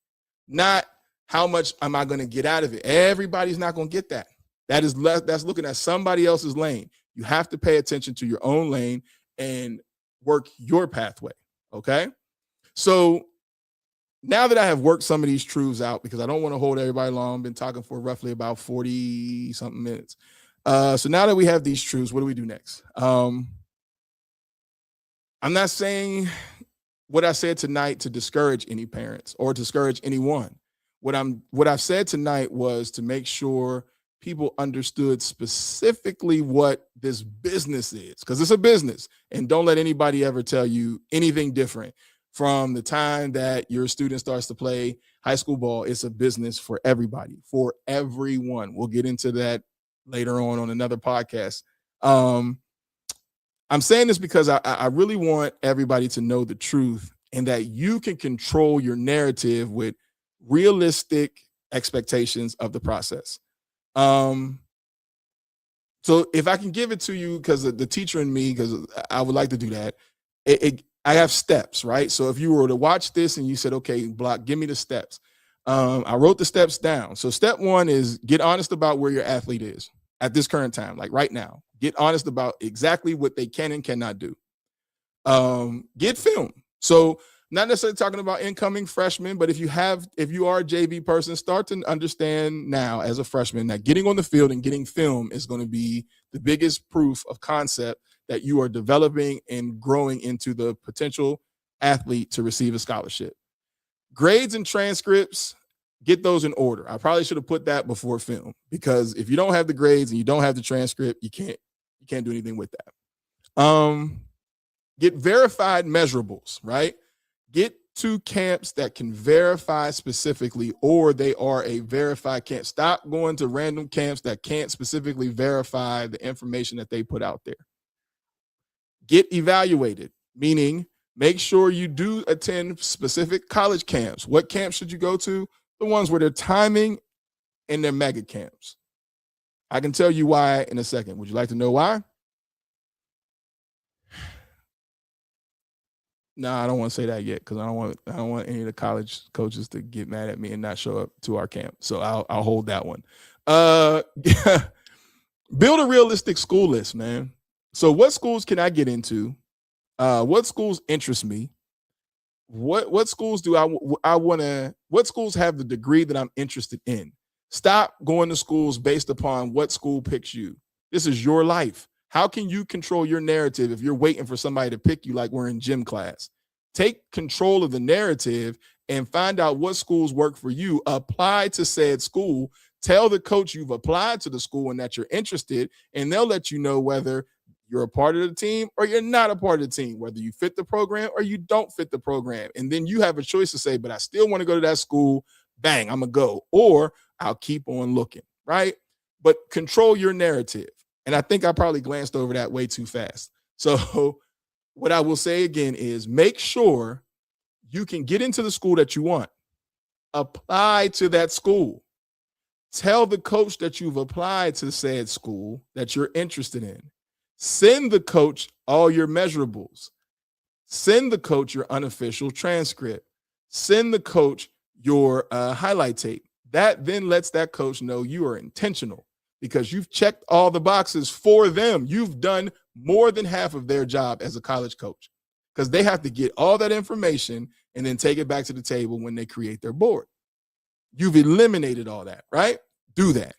[SPEAKER 2] Not how much am I going to get out of it? Everybody's not going to get that. That's looking at somebody else's lane. You have to pay attention to your own lane and work your pathway. Okay. So now that I have worked some of these truths out, because I don't want to hold everybody long, I've been talking for roughly about 40 something minutes. So now that we have these truths, what do we do next? I'm not saying what I said tonight to discourage any parents or discourage anyone. What I've said tonight was to make sure people understood specifically what this business is, because it's a business, and don't let anybody ever tell you anything different. From the time that your student starts to play high school ball, it's a business for everybody, for everyone. We'll get into that later on another podcast. I'm saying this because I really want everybody to know the truth and that you can control your narrative with realistic expectations of the process. So if I can give it to you, because the teacher in me, because I would like to do that, I have steps, right? So if you were to watch this and you said, okay, Block, give me the steps. I wrote the steps down. So step one is get honest about where your athlete is at this current time, like right now. Get honest about exactly what they can and cannot do. Get film. So not necessarily talking about incoming freshmen, but if you are a JV person, start to understand now as a freshman that getting on the field and getting film is going to be the biggest proof of concept that you are developing and growing into the potential athlete to receive a scholarship. Grades and transcripts, get those in order. I probably should have put that before film, because if you don't have the grades and you don't have the transcript, you can't do anything with that. Get verified measurables, right? Get to camps that can verify specifically, or they are a verified camp. Stop going to random camps that can't specifically verify the information that they put out there. Get evaluated, meaning make sure you do attend specific college camps. What camps should you go to? The ones where they're timing and they're mega camps. I can tell you why in a second. Would you like to know why? No, I don't want to say that yet, because I don't want any of the college coaches to get mad at me and not show up to our camp. So I'll hold that one. Build a realistic school list, man. So what schools can I get into? What schools interest me? What schools do I want to? What schools have the degree that I'm interested in? Stop going to schools based upon what school picks you. This is your life. How can you control your narrative if you're waiting for somebody to pick you like we're in gym class? Take control of the narrative and find out what schools work for you. Apply to said school. Tell the coach you've applied to the school and that you're interested, and they'll let you know whether you're a part of the team or you're not a part of the team, whether you fit the program or you don't fit the program. And then you have a choice to say, but I still want to go to that school. Bang, I'm going to go. Or I'll keep on looking, right? But control your narrative. And I think I probably glanced over that way too fast. So what I will say again is make sure you can get into the school that you want. Apply to that school. Tell the coach that you've applied to said school that you're interested in. Send the coach all your measurables. Send the coach your unofficial transcript. Send the coach your highlight tape. That then lets that coach know you are intentional because you've checked all the boxes for them. You've done more than half of their job as a college coach because they have to get all that information and then take it back to the table when they create their board. You've eliminated all that, right? Do that.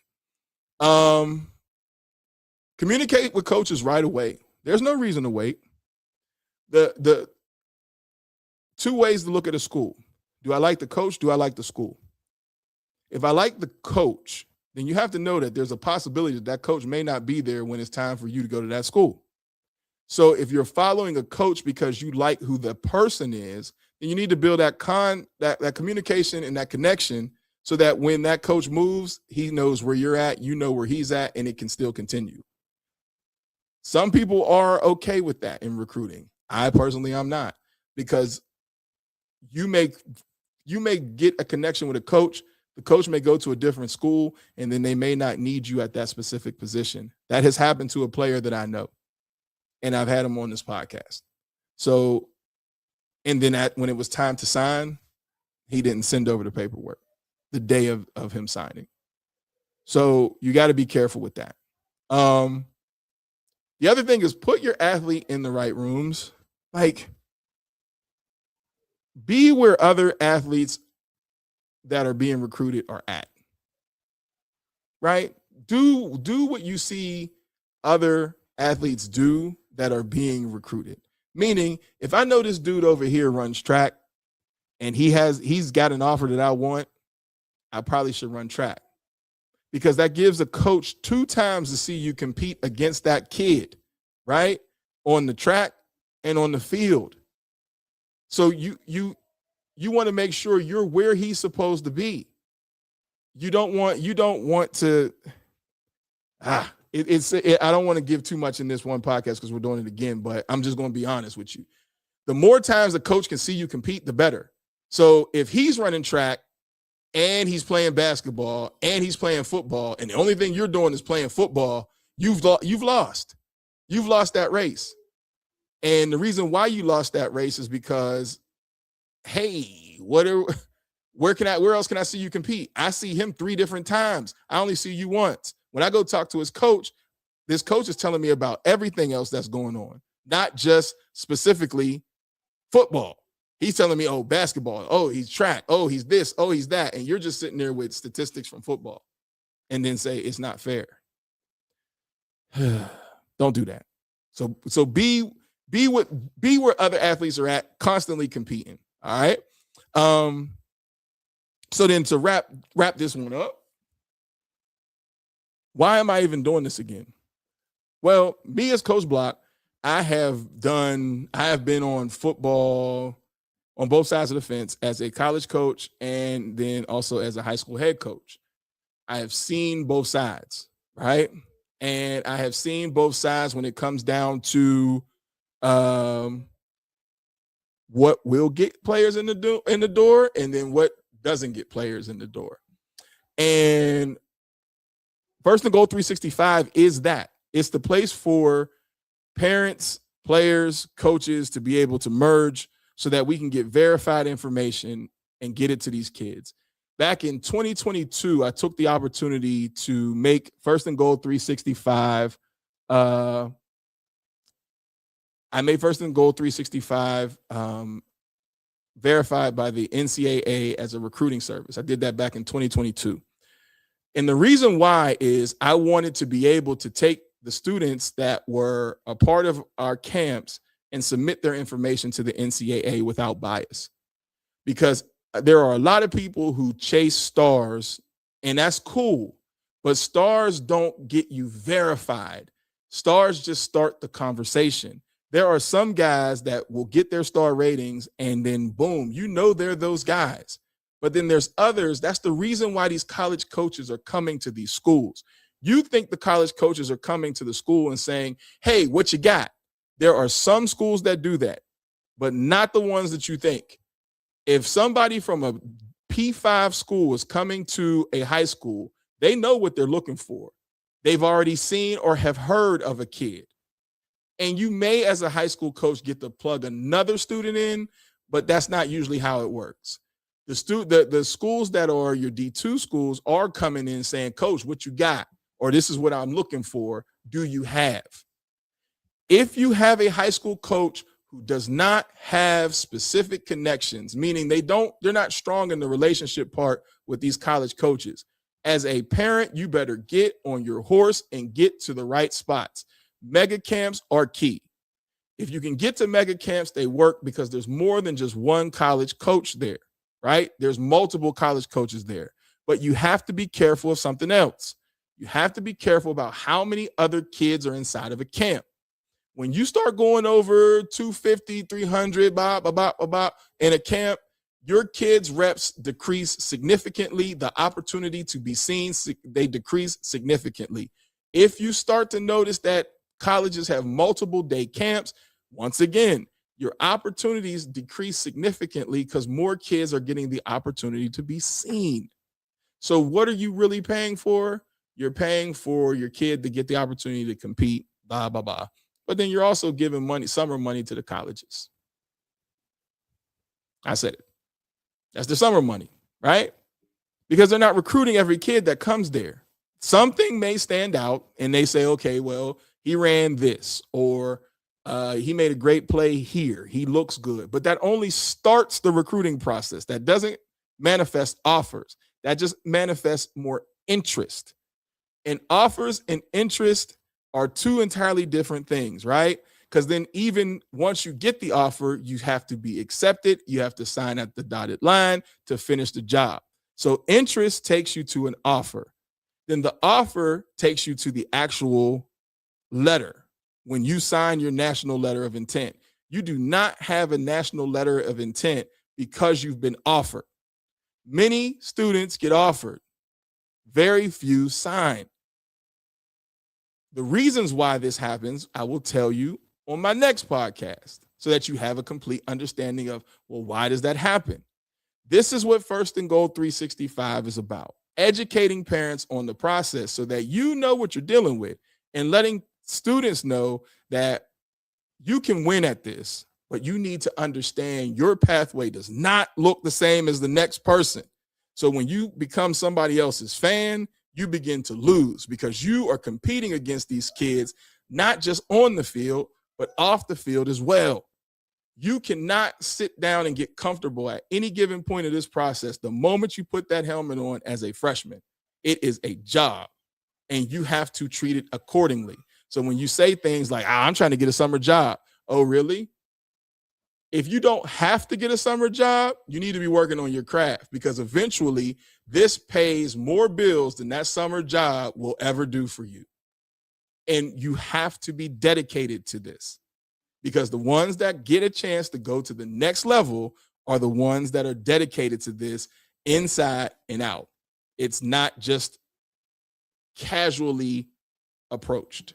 [SPEAKER 2] Communicate with coaches right away. There's no reason to wait. The two ways to look at a school. Do I like the coach? Do I like the school? If I like the coach, then you have to know that there's a possibility that that coach may not be there when it's time for you to go to that school. So if you're following a coach because you like who the person is, then you need to build that communication and that connection so that when that coach moves, he knows where you're at, you know where he's at, and it can still continue. Some people are okay with that in recruiting. I personally am not, because you may get a connection with a coach. The coach may go to a different school, and then they may not need you at that specific position. That has happened to a player that I know, and I've had him on this podcast. So, and then when it was time to sign, he didn't send over the paperwork the day of him signing. So you got to be careful with that. The other thing is put your athlete in the right rooms. Like, be where other athletes that are being recruited are at. Right? Do what you see other athletes do that are being recruited. Meaning, if I know this dude over here runs track and he's got an offer that I want, I probably should run track, because that gives a coach 2 times to see you compete against that kid, right? On the track and on the field. So you want to make sure you're where he's supposed to be. You don't want to I don't want to give too much in this one podcast because we're doing it again, but I'm just going to be honest with you. The more times the coach can see you compete, the better. So if he's running track and he's playing basketball and he's playing football, and the only thing you're doing is playing football, you've lost. You've lost that race. And the reason why you lost that race is because, hey, where else can I see you compete? I see him 3 different times. I only see you once. When I go talk to his coach, this coach is telling me about everything else that's going on, not just specifically football. He's telling me, oh, basketball, oh, he's track, oh, he's this, oh, he's that. And you're just sitting there with statistics from football and then say it's not fair. Don't do that. So be where other athletes are at, constantly competing. All right. So then to wrap this one up, why am I even doing this again? Well, me as Coach Block, I have been on football on both sides of the fence as a college coach and then also as a high school head coach. I have seen both sides, right? And I have seen both sides when it comes down to what will get players in the door and then what doesn't get players in the door. And First and Goal 365 is that. It's the place for parents, players, coaches to be able to merge so that we can get verified information and get it to these kids. Back in 2022, I took the opportunity to make First and Goal 365. I made First and Goal 365 verified by the NCAA as a recruiting service. I did that back in 2022. And the reason why is I wanted to be able to take the students that were a part of our camps and submit their information to the NCAA without bias. Because there are a lot of people who chase stars, and that's cool, but stars don't get you verified. Stars just start the conversation. There are some guys that will get their star ratings and then boom, they're those guys. But then there's others. That's the reason why these college coaches are coming to these schools. You think the college coaches are coming to the school and saying, hey, what you got? There are some schools that do that, but not the ones that you think. If somebody from a P5 school is coming to a high school, they know what they're looking for. They've already seen or have heard of a kid. And you may, as a high school coach, get to plug another student in, but that's not usually how it works. The schools that are your D2 schools are coming in saying, Coach, what you got? Or this is what I'm looking for. Do you have? If you have a high school coach who does not have specific connections, meaning they're not strong in the relationship part with these college coaches, as a parent, you better get on your horse and get to the right spots. Mega camps are key. If you can get to mega camps, they work because there's more than just one college coach there, right? There's multiple college coaches there, but you have to be careful of something else. You have to be careful about how many other kids are inside of a camp. When you start going over 250, 300, in a camp, your kids' reps decrease significantly. The opportunity to be seen, they decrease significantly. If you start to notice that colleges have multiple day camps, once again, your opportunities decrease significantly because more kids are getting the opportunity to be seen. So what are you really paying for? You're paying for your kid to get the opportunity to compete, blah, blah, blah. But then you're also giving money, summer money to the colleges. I said it. That's the summer money, right? Because they're not recruiting every kid that comes there. Something may stand out and they say, okay, well, he ran this, or he made a great play here. He looks good. But that only starts the recruiting process. That doesn't manifest offers. That just manifests more interest. And offers and interest are two entirely different things, right? Because then even once you get the offer, you have to be accepted. You have to sign at the dotted line to finish the job. So interest takes you to an offer. Then the offer takes you to the actual letter. When you sign your national letter of intent, you do not have a national letter of intent because you've been offered. Many students get offered. Very few sign. The reasons why this happens, I will tell you on my next podcast so that you have a complete understanding of, well, why does that happen? This is what First and Goal 365 is about. Educating parents on the process so that you know what you're dealing with and letting students know that you can win at this, but you need to understand your pathway does not look the same as the next person. So when you become somebody else's fan, you begin to lose because you are competing against these kids, not just on the field, but off the field as well. You cannot sit down and get comfortable at any given point of this process. The moment you put that helmet on as a freshman, it is a job and you have to treat it accordingly. So when you say things like, I'm trying to get a summer job. Oh, really? If you don't have to get a summer job, you need to be working on your craft because eventually this pays more bills than that summer job will ever do for you. And you have to be dedicated to this because the ones that get a chance to go to the next level are the ones that are dedicated to this inside and out. It's not just casually approached.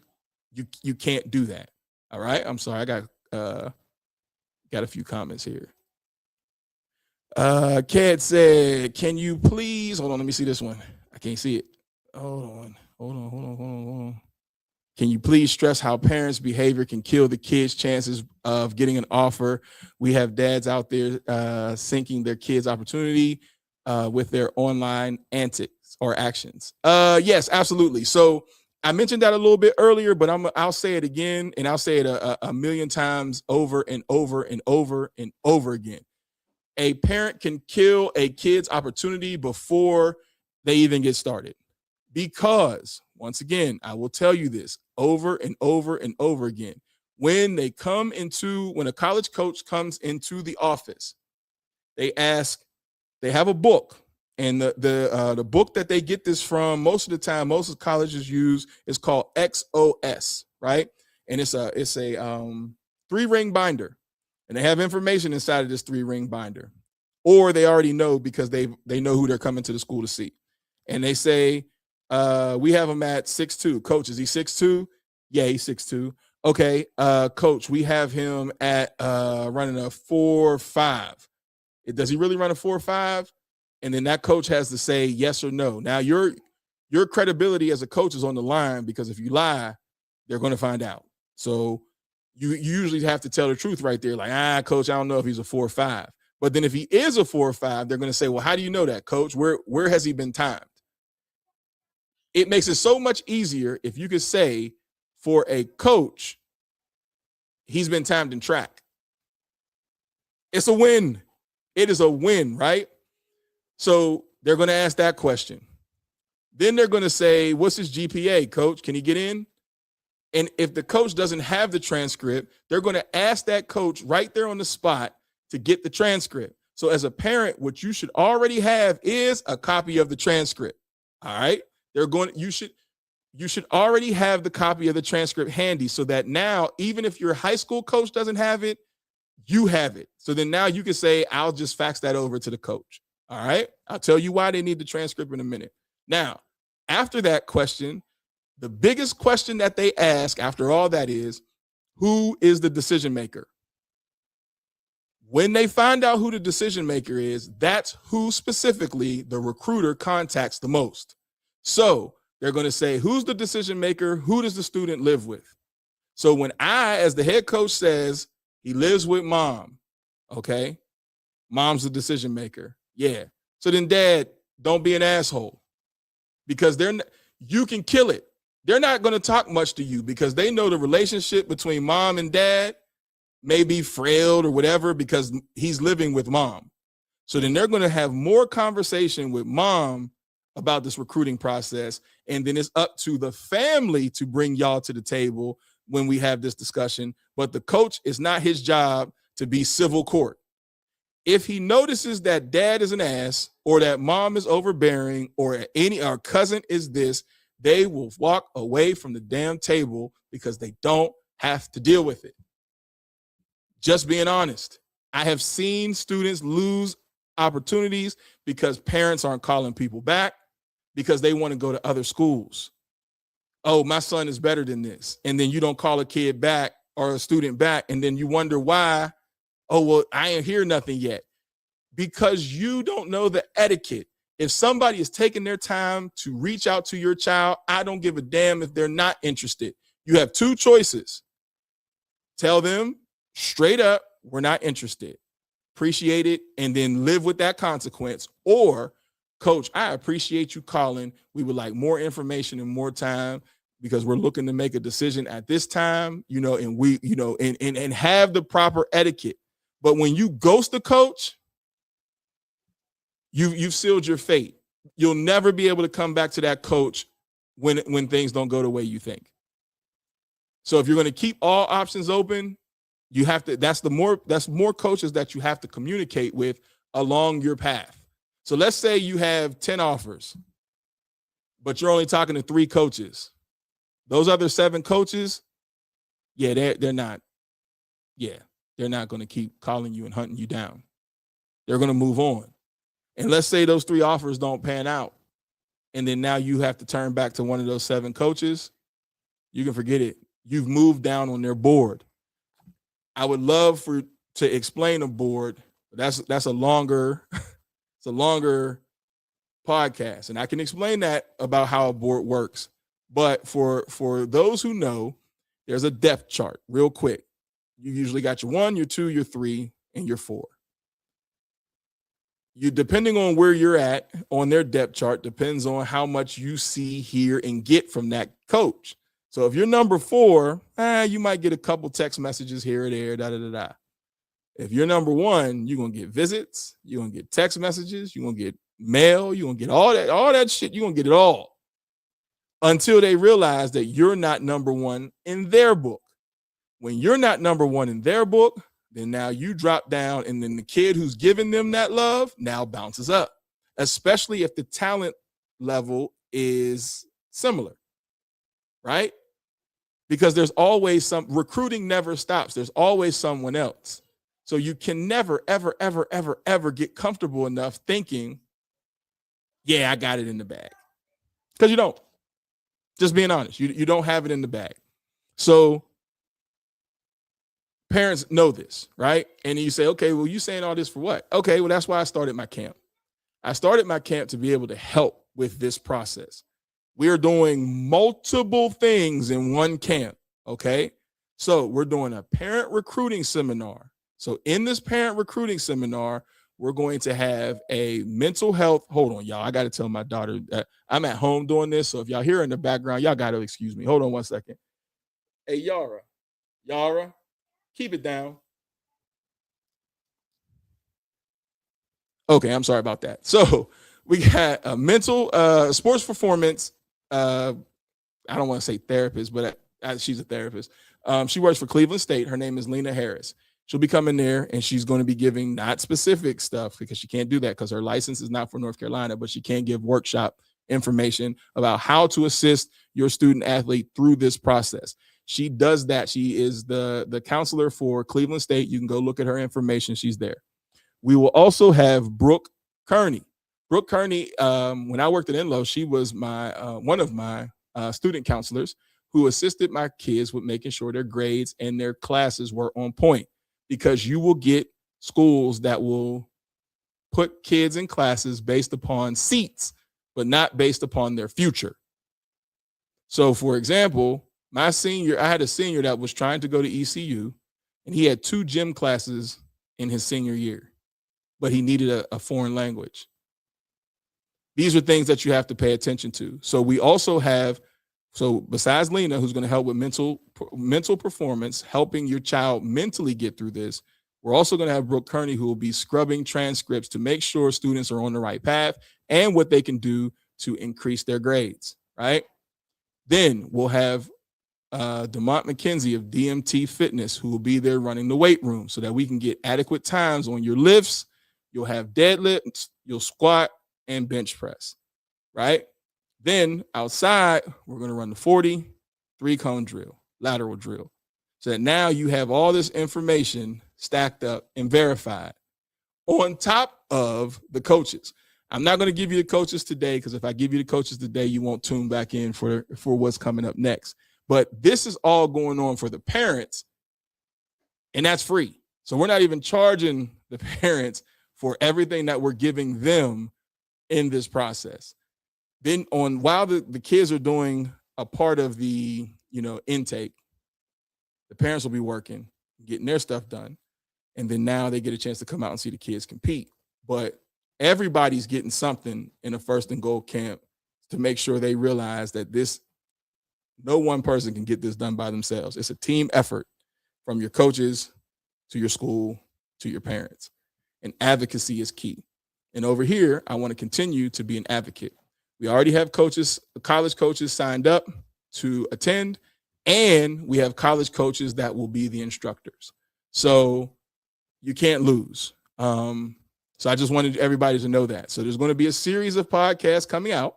[SPEAKER 2] You can't do that. All right. I'm sorry. I got a few comments here. Kat said, can you please hold on? Let me see this one. I can't see it. Hold on. Can you please stress how parents' behavior can kill the kids' chances of getting an offer? We have dads out there sinking their kids' opportunity with their online antics or actions. Yes, absolutely. So I mentioned that a little bit earlier, but I'll say it again, and I'll say it a million times over and over and over and over again. A parent can kill a kid's opportunity before they even get started. Because, once again, I will tell you this over and over and over again. When a college coach comes into the office, they have a book. And the book that they get this from, most of the time, most colleges use is called XOS, right? And it's a 3-ring binder, and they have information inside of this 3-ring binder, or they already know because they know who they're coming to the school to see, and they say, we have him at 6'2". Coach, is he 6'2"? Yeah, he's 6'2". Okay, coach, we have him at running a 4.5. Does he really run a 4.5? And then that coach has to say yes or no. Now your credibility as a coach is on the line, because if you lie, they're going to find out. So you usually have to tell the truth right there. Like, coach, I don't know if he's a 4.5. But then if he is a 4.5, they're going to say, well, how do you know that, coach? Where has he been timed? It makes it so much easier if you could say, for a coach, he's been timed in track. It's a win. It is a win, right? So they're going to ask that question. Then they're going to say, what's his GPA, coach? Can he get in? And if the coach doesn't have the transcript, they're going to ask that coach right there on the spot to get the transcript. So as a parent, what you should already have is a copy of the transcript. All right? You should already have the copy of the transcript handy, so that now, even if your high school coach doesn't have it, you have it. So then now you can say, I'll just fax that over to the coach. All right? I'll tell you why they need the transcript in a minute. Now, after that question, the biggest question that they ask after all that is, who is the decision maker? When they find out who the decision maker is, that's who specifically the recruiter contacts the most. So they're going to say, who's the decision maker? Who does the student live with? So when I, as the head coach, says he lives with mom, okay, mom's the decision maker. Yeah. So then, dad, don't be an asshole, because you can kill it. They're not going to talk much to you because they know the relationship between mom and dad may be frail or whatever, because he's living with mom. So then they're going to have more conversation with mom about this recruiting process. And then it's up to the family to bring y'all to the table when we have this discussion. But the coach, is not his job to be civil court. If he notices that dad is an ass, or that mom is overbearing, or our cousin is this, they will walk away from the damn table because they don't have to deal with it. Just being honest. I have seen students lose opportunities because parents aren't calling people back, because they want to go to other schools. Oh, my son is better than this. And then you don't call a kid back or a student back. And then you wonder why. Oh, well, I ain't hear nothing yet. Because you don't know the etiquette. If somebody is taking their time to reach out to your child, I don't give a damn if they're not interested. You have two choices. Tell them straight up, we're not interested. Appreciate it, and then live with that consequence. Or, coach, I appreciate you calling. We would like more information and more time, because we're looking to make a decision at this time, and we, and have the proper etiquette. But when you ghost the coach, you've sealed your fate. You'll never be able to come back to that coach when things don't go the way you think. So if you're going to keep all options open, you have to, that's more coaches that you have to communicate with along your path. So let's say you have 10 offers, but you're only talking to 3 coaches. Those other 7 coaches, they're not going to keep calling you and hunting you down. They're going to move on. And let's say those 3 offers don't pan out, and then now you have to turn back to one of those 7 coaches. You can forget it. You've moved down on their board. I would love to explain a board, but that's a longer it's a longer podcast, and I can explain that about how a board works. But for those who know, there's a depth chart real quick. You usually got your 1, your 2, your 3, and your 4. You, depending on where you're at on their depth chart, depends on how much you see, hear, and get from that coach. So if you're number 4, you might get a couple text messages here or there, da-da-da-da. If you're number 1, you're going to get visits, you're going to get text messages, you're going to get mail, you're going to get all that shit, you're going to get it all, until they realize that you're not number 1 in their book. When you're not number 1 in their book, then now you drop down, and then the kid who's giving them that love now bounces up, especially if the talent level is similar, right? Because there's always recruiting never stops. There's always someone else. So you can never, ever, ever, ever, ever get comfortable enough thinking, I got it in the bag. Because you don't. Just being honest, you don't have it in the bag. So parents know this, right? And you say, okay, well, you saying all this for what? Okay, well, that's why I started my camp. I started my camp to be able to help with this process. We are doing multiple things in one camp, okay? So we're doing a parent recruiting seminar. So in this parent recruiting seminar, we're going to have a mental health. Hold on, y'all. I got to tell my daughter that I'm at home doing this. So if y'all hear in the background, y'all got to excuse me. Hold on 1 second. Hey, Yara, keep it down. Okay, I'm sorry about that. So we got a mental sports performance. I don't want to say therapist, but she's a therapist. She works for Cleveland State. Her name is Lena Harris. She'll be coming there and she's going to be giving not specific stuff because she can't do that because her license is not for North Carolina, but she can give workshop information about how to assist your student athlete through this process. She does that. She is the counselor for Cleveland State. You can go look at her information. She's there. We will also have Brooke Kearney. Brooke Kearney, when I worked at Enloe, she was my one of my student counselors who assisted my kids with making sure their grades and their classes were on point, because you will get schools that will put kids in classes based upon seats, but not based upon their future. So, for example, I had a senior that was trying to go to ECU, and he had 2 gym classes in his senior year, but he needed a foreign language. These are things that you have to pay attention to. So we also have, besides Lena, who's going to help with mental performance, helping your child mentally get through this, we're also going to have Brooke Kearney, who will be scrubbing transcripts to make sure students are on the right path and what they can do to increase their grades, right? Then we'll have DeMont McKenzie of DMT Fitness, who will be there running the weight room so that we can get adequate times on your lifts. You'll have deadlifts, you'll squat, and bench press, right? Then outside, we're going to run the 40, 3-cone drill, lateral drill, so that now you have all this information stacked up and verified on top of the coaches. I'm not going to give you the coaches today, because if I give you the coaches today, you won't tune back in for what's coming up next. But this is all going on for the parents, and that's free. So we're not even charging the parents for everything that we're giving them in this process. Then while the kids are doing a part of the intake, the parents will be working, getting their stuff done, and then now they get a chance to come out and see the kids compete. But everybody's getting something in a First and Goal camp to make sure they realize that no one person can get this done by themselves. It's a team effort, from your coaches to your school to your parents, and advocacy is key. And over here, I want to continue to be an advocate. We already have college coaches signed up to attend, and we have college coaches that will be the instructors. So you can't lose. So I just wanted everybody to know that. So there's going to be a series of podcasts coming out.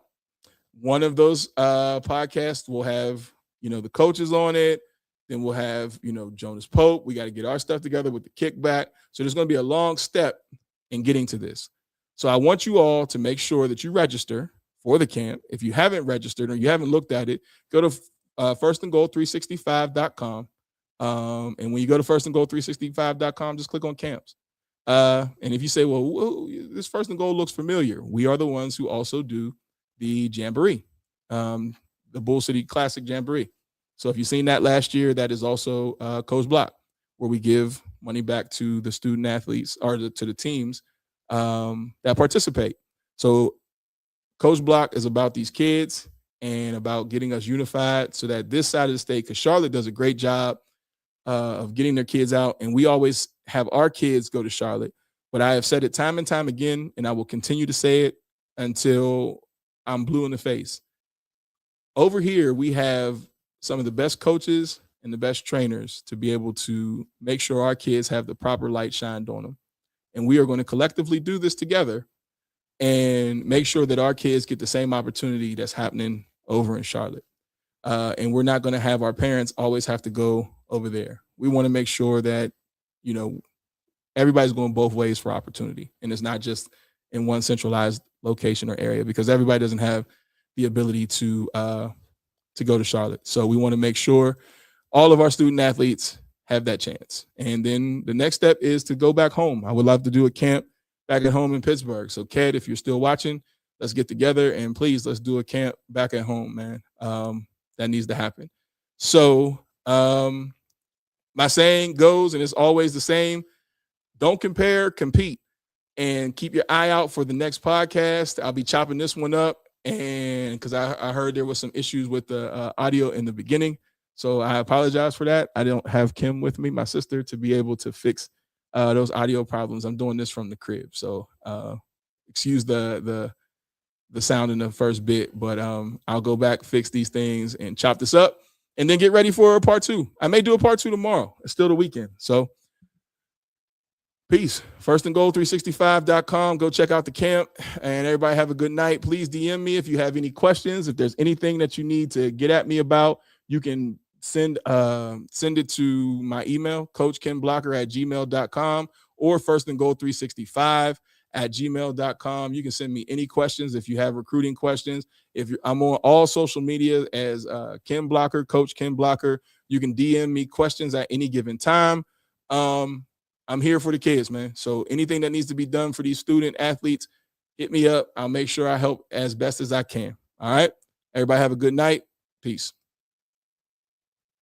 [SPEAKER 2] One of those podcasts will have, the coaches on it. Then we'll have, Jonas Pope. We got to get our stuff together with the kickback. So there's going to be a long step in getting to this. So I want you all to make sure that you register for the camp. If you haven't registered or you haven't looked at it, go to firstandgoal365.com. And when you go to firstandgoal365.com, just click on camps. And if you say, well, this First and Goal looks familiar, we are the ones who also do the Jamboree, the Bull City Classic Jamboree. So if you've seen that last year, that is also Coach Block, where we give money back to the student athletes or to the teams that participate. So Coach Block is about these kids and about getting us unified so that this side of the state, because Charlotte does a great job of getting their kids out, and we always have our kids go to Charlotte. But I have said it time and time again, and I will continue to say it until I'm blue in the face. Over here, we have some of the best coaches and the best trainers to be able to make sure our kids have the proper light shined on them. And we are going to collectively do this together and make sure that our kids get the same opportunity that's happening over in Charlotte. And we're not going to have our parents always have to go over there. We want to make sure that, everybody's going both ways for opportunity. And it's not just in one centralized location or area, because everybody doesn't have the ability to go to Charlotte. So we want to make sure all of our student athletes have that chance. And then the next step is to go back home. I would love to do a camp back at home in Pittsburgh. So, Ked, if you're still watching, let's get together and please let's do a camp back at home, man. That needs to happen. So my saying goes, and it's always the same, don't compare, compete. And keep your eye out for the next podcast. I'll be chopping this one up, and because I heard there was some issues with the audio in the beginning. So I apologize for that. I don't have Kim with me, my sister, to be able to fix those audio problems. I'm doing this from the crib. So excuse the sound in the first bit, but I'll go back, fix these things, and chop this up, and then get ready for a part 2. I may do a part 2 tomorrow. It's still the weekend. So peace. firstandgoal365.com. Go check out the camp, and everybody have a good night. Please DM me if you have any questions. If there's anything that you need to get at me about, you can send it to my email, coachkenblocker@gmail.com, or firstandgoal365@gmail.com. You can send me any questions if you have recruiting questions. I'm on all social media as Ken Blocker, Coach Ken Blocker. You can DM me questions at any given time. I'm here for the kids, man. So anything that needs to be done for these student athletes, hit me up. I'll make sure I help as best as I can. All right. Everybody have a good night. Peace.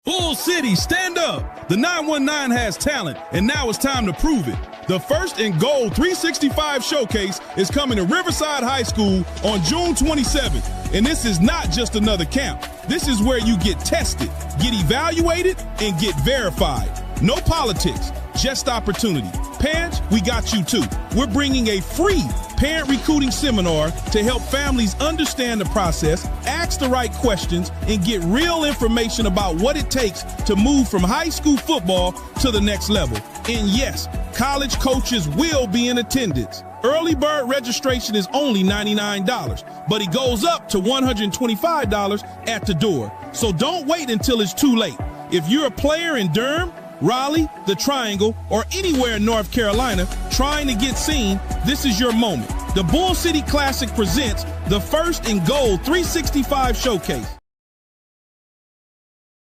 [SPEAKER 1] Bull City, stand up. The 919 has talent, and now it's time to prove it. The First and Goal 365 Showcase is coming to Riverside High School on June 27th. And this is not just another camp. This is where you get tested, get evaluated, and get verified. No politics, just opportunity. Parents, we got you too. We're bringing a free parent recruiting seminar to help families understand the process, ask the right questions, and get real information about what it takes to move from high school football to the next level. And yes, college coaches will be in attendance. Early bird registration is only $99, but it goes up to $125 at the door. So don't wait until it's too late. If you're a player in Durham, Raleigh, the Triangle, or anywhere in North Carolina trying to get seen, this is your moment. The Bull City Classic presents the First and Goal 365 Showcase.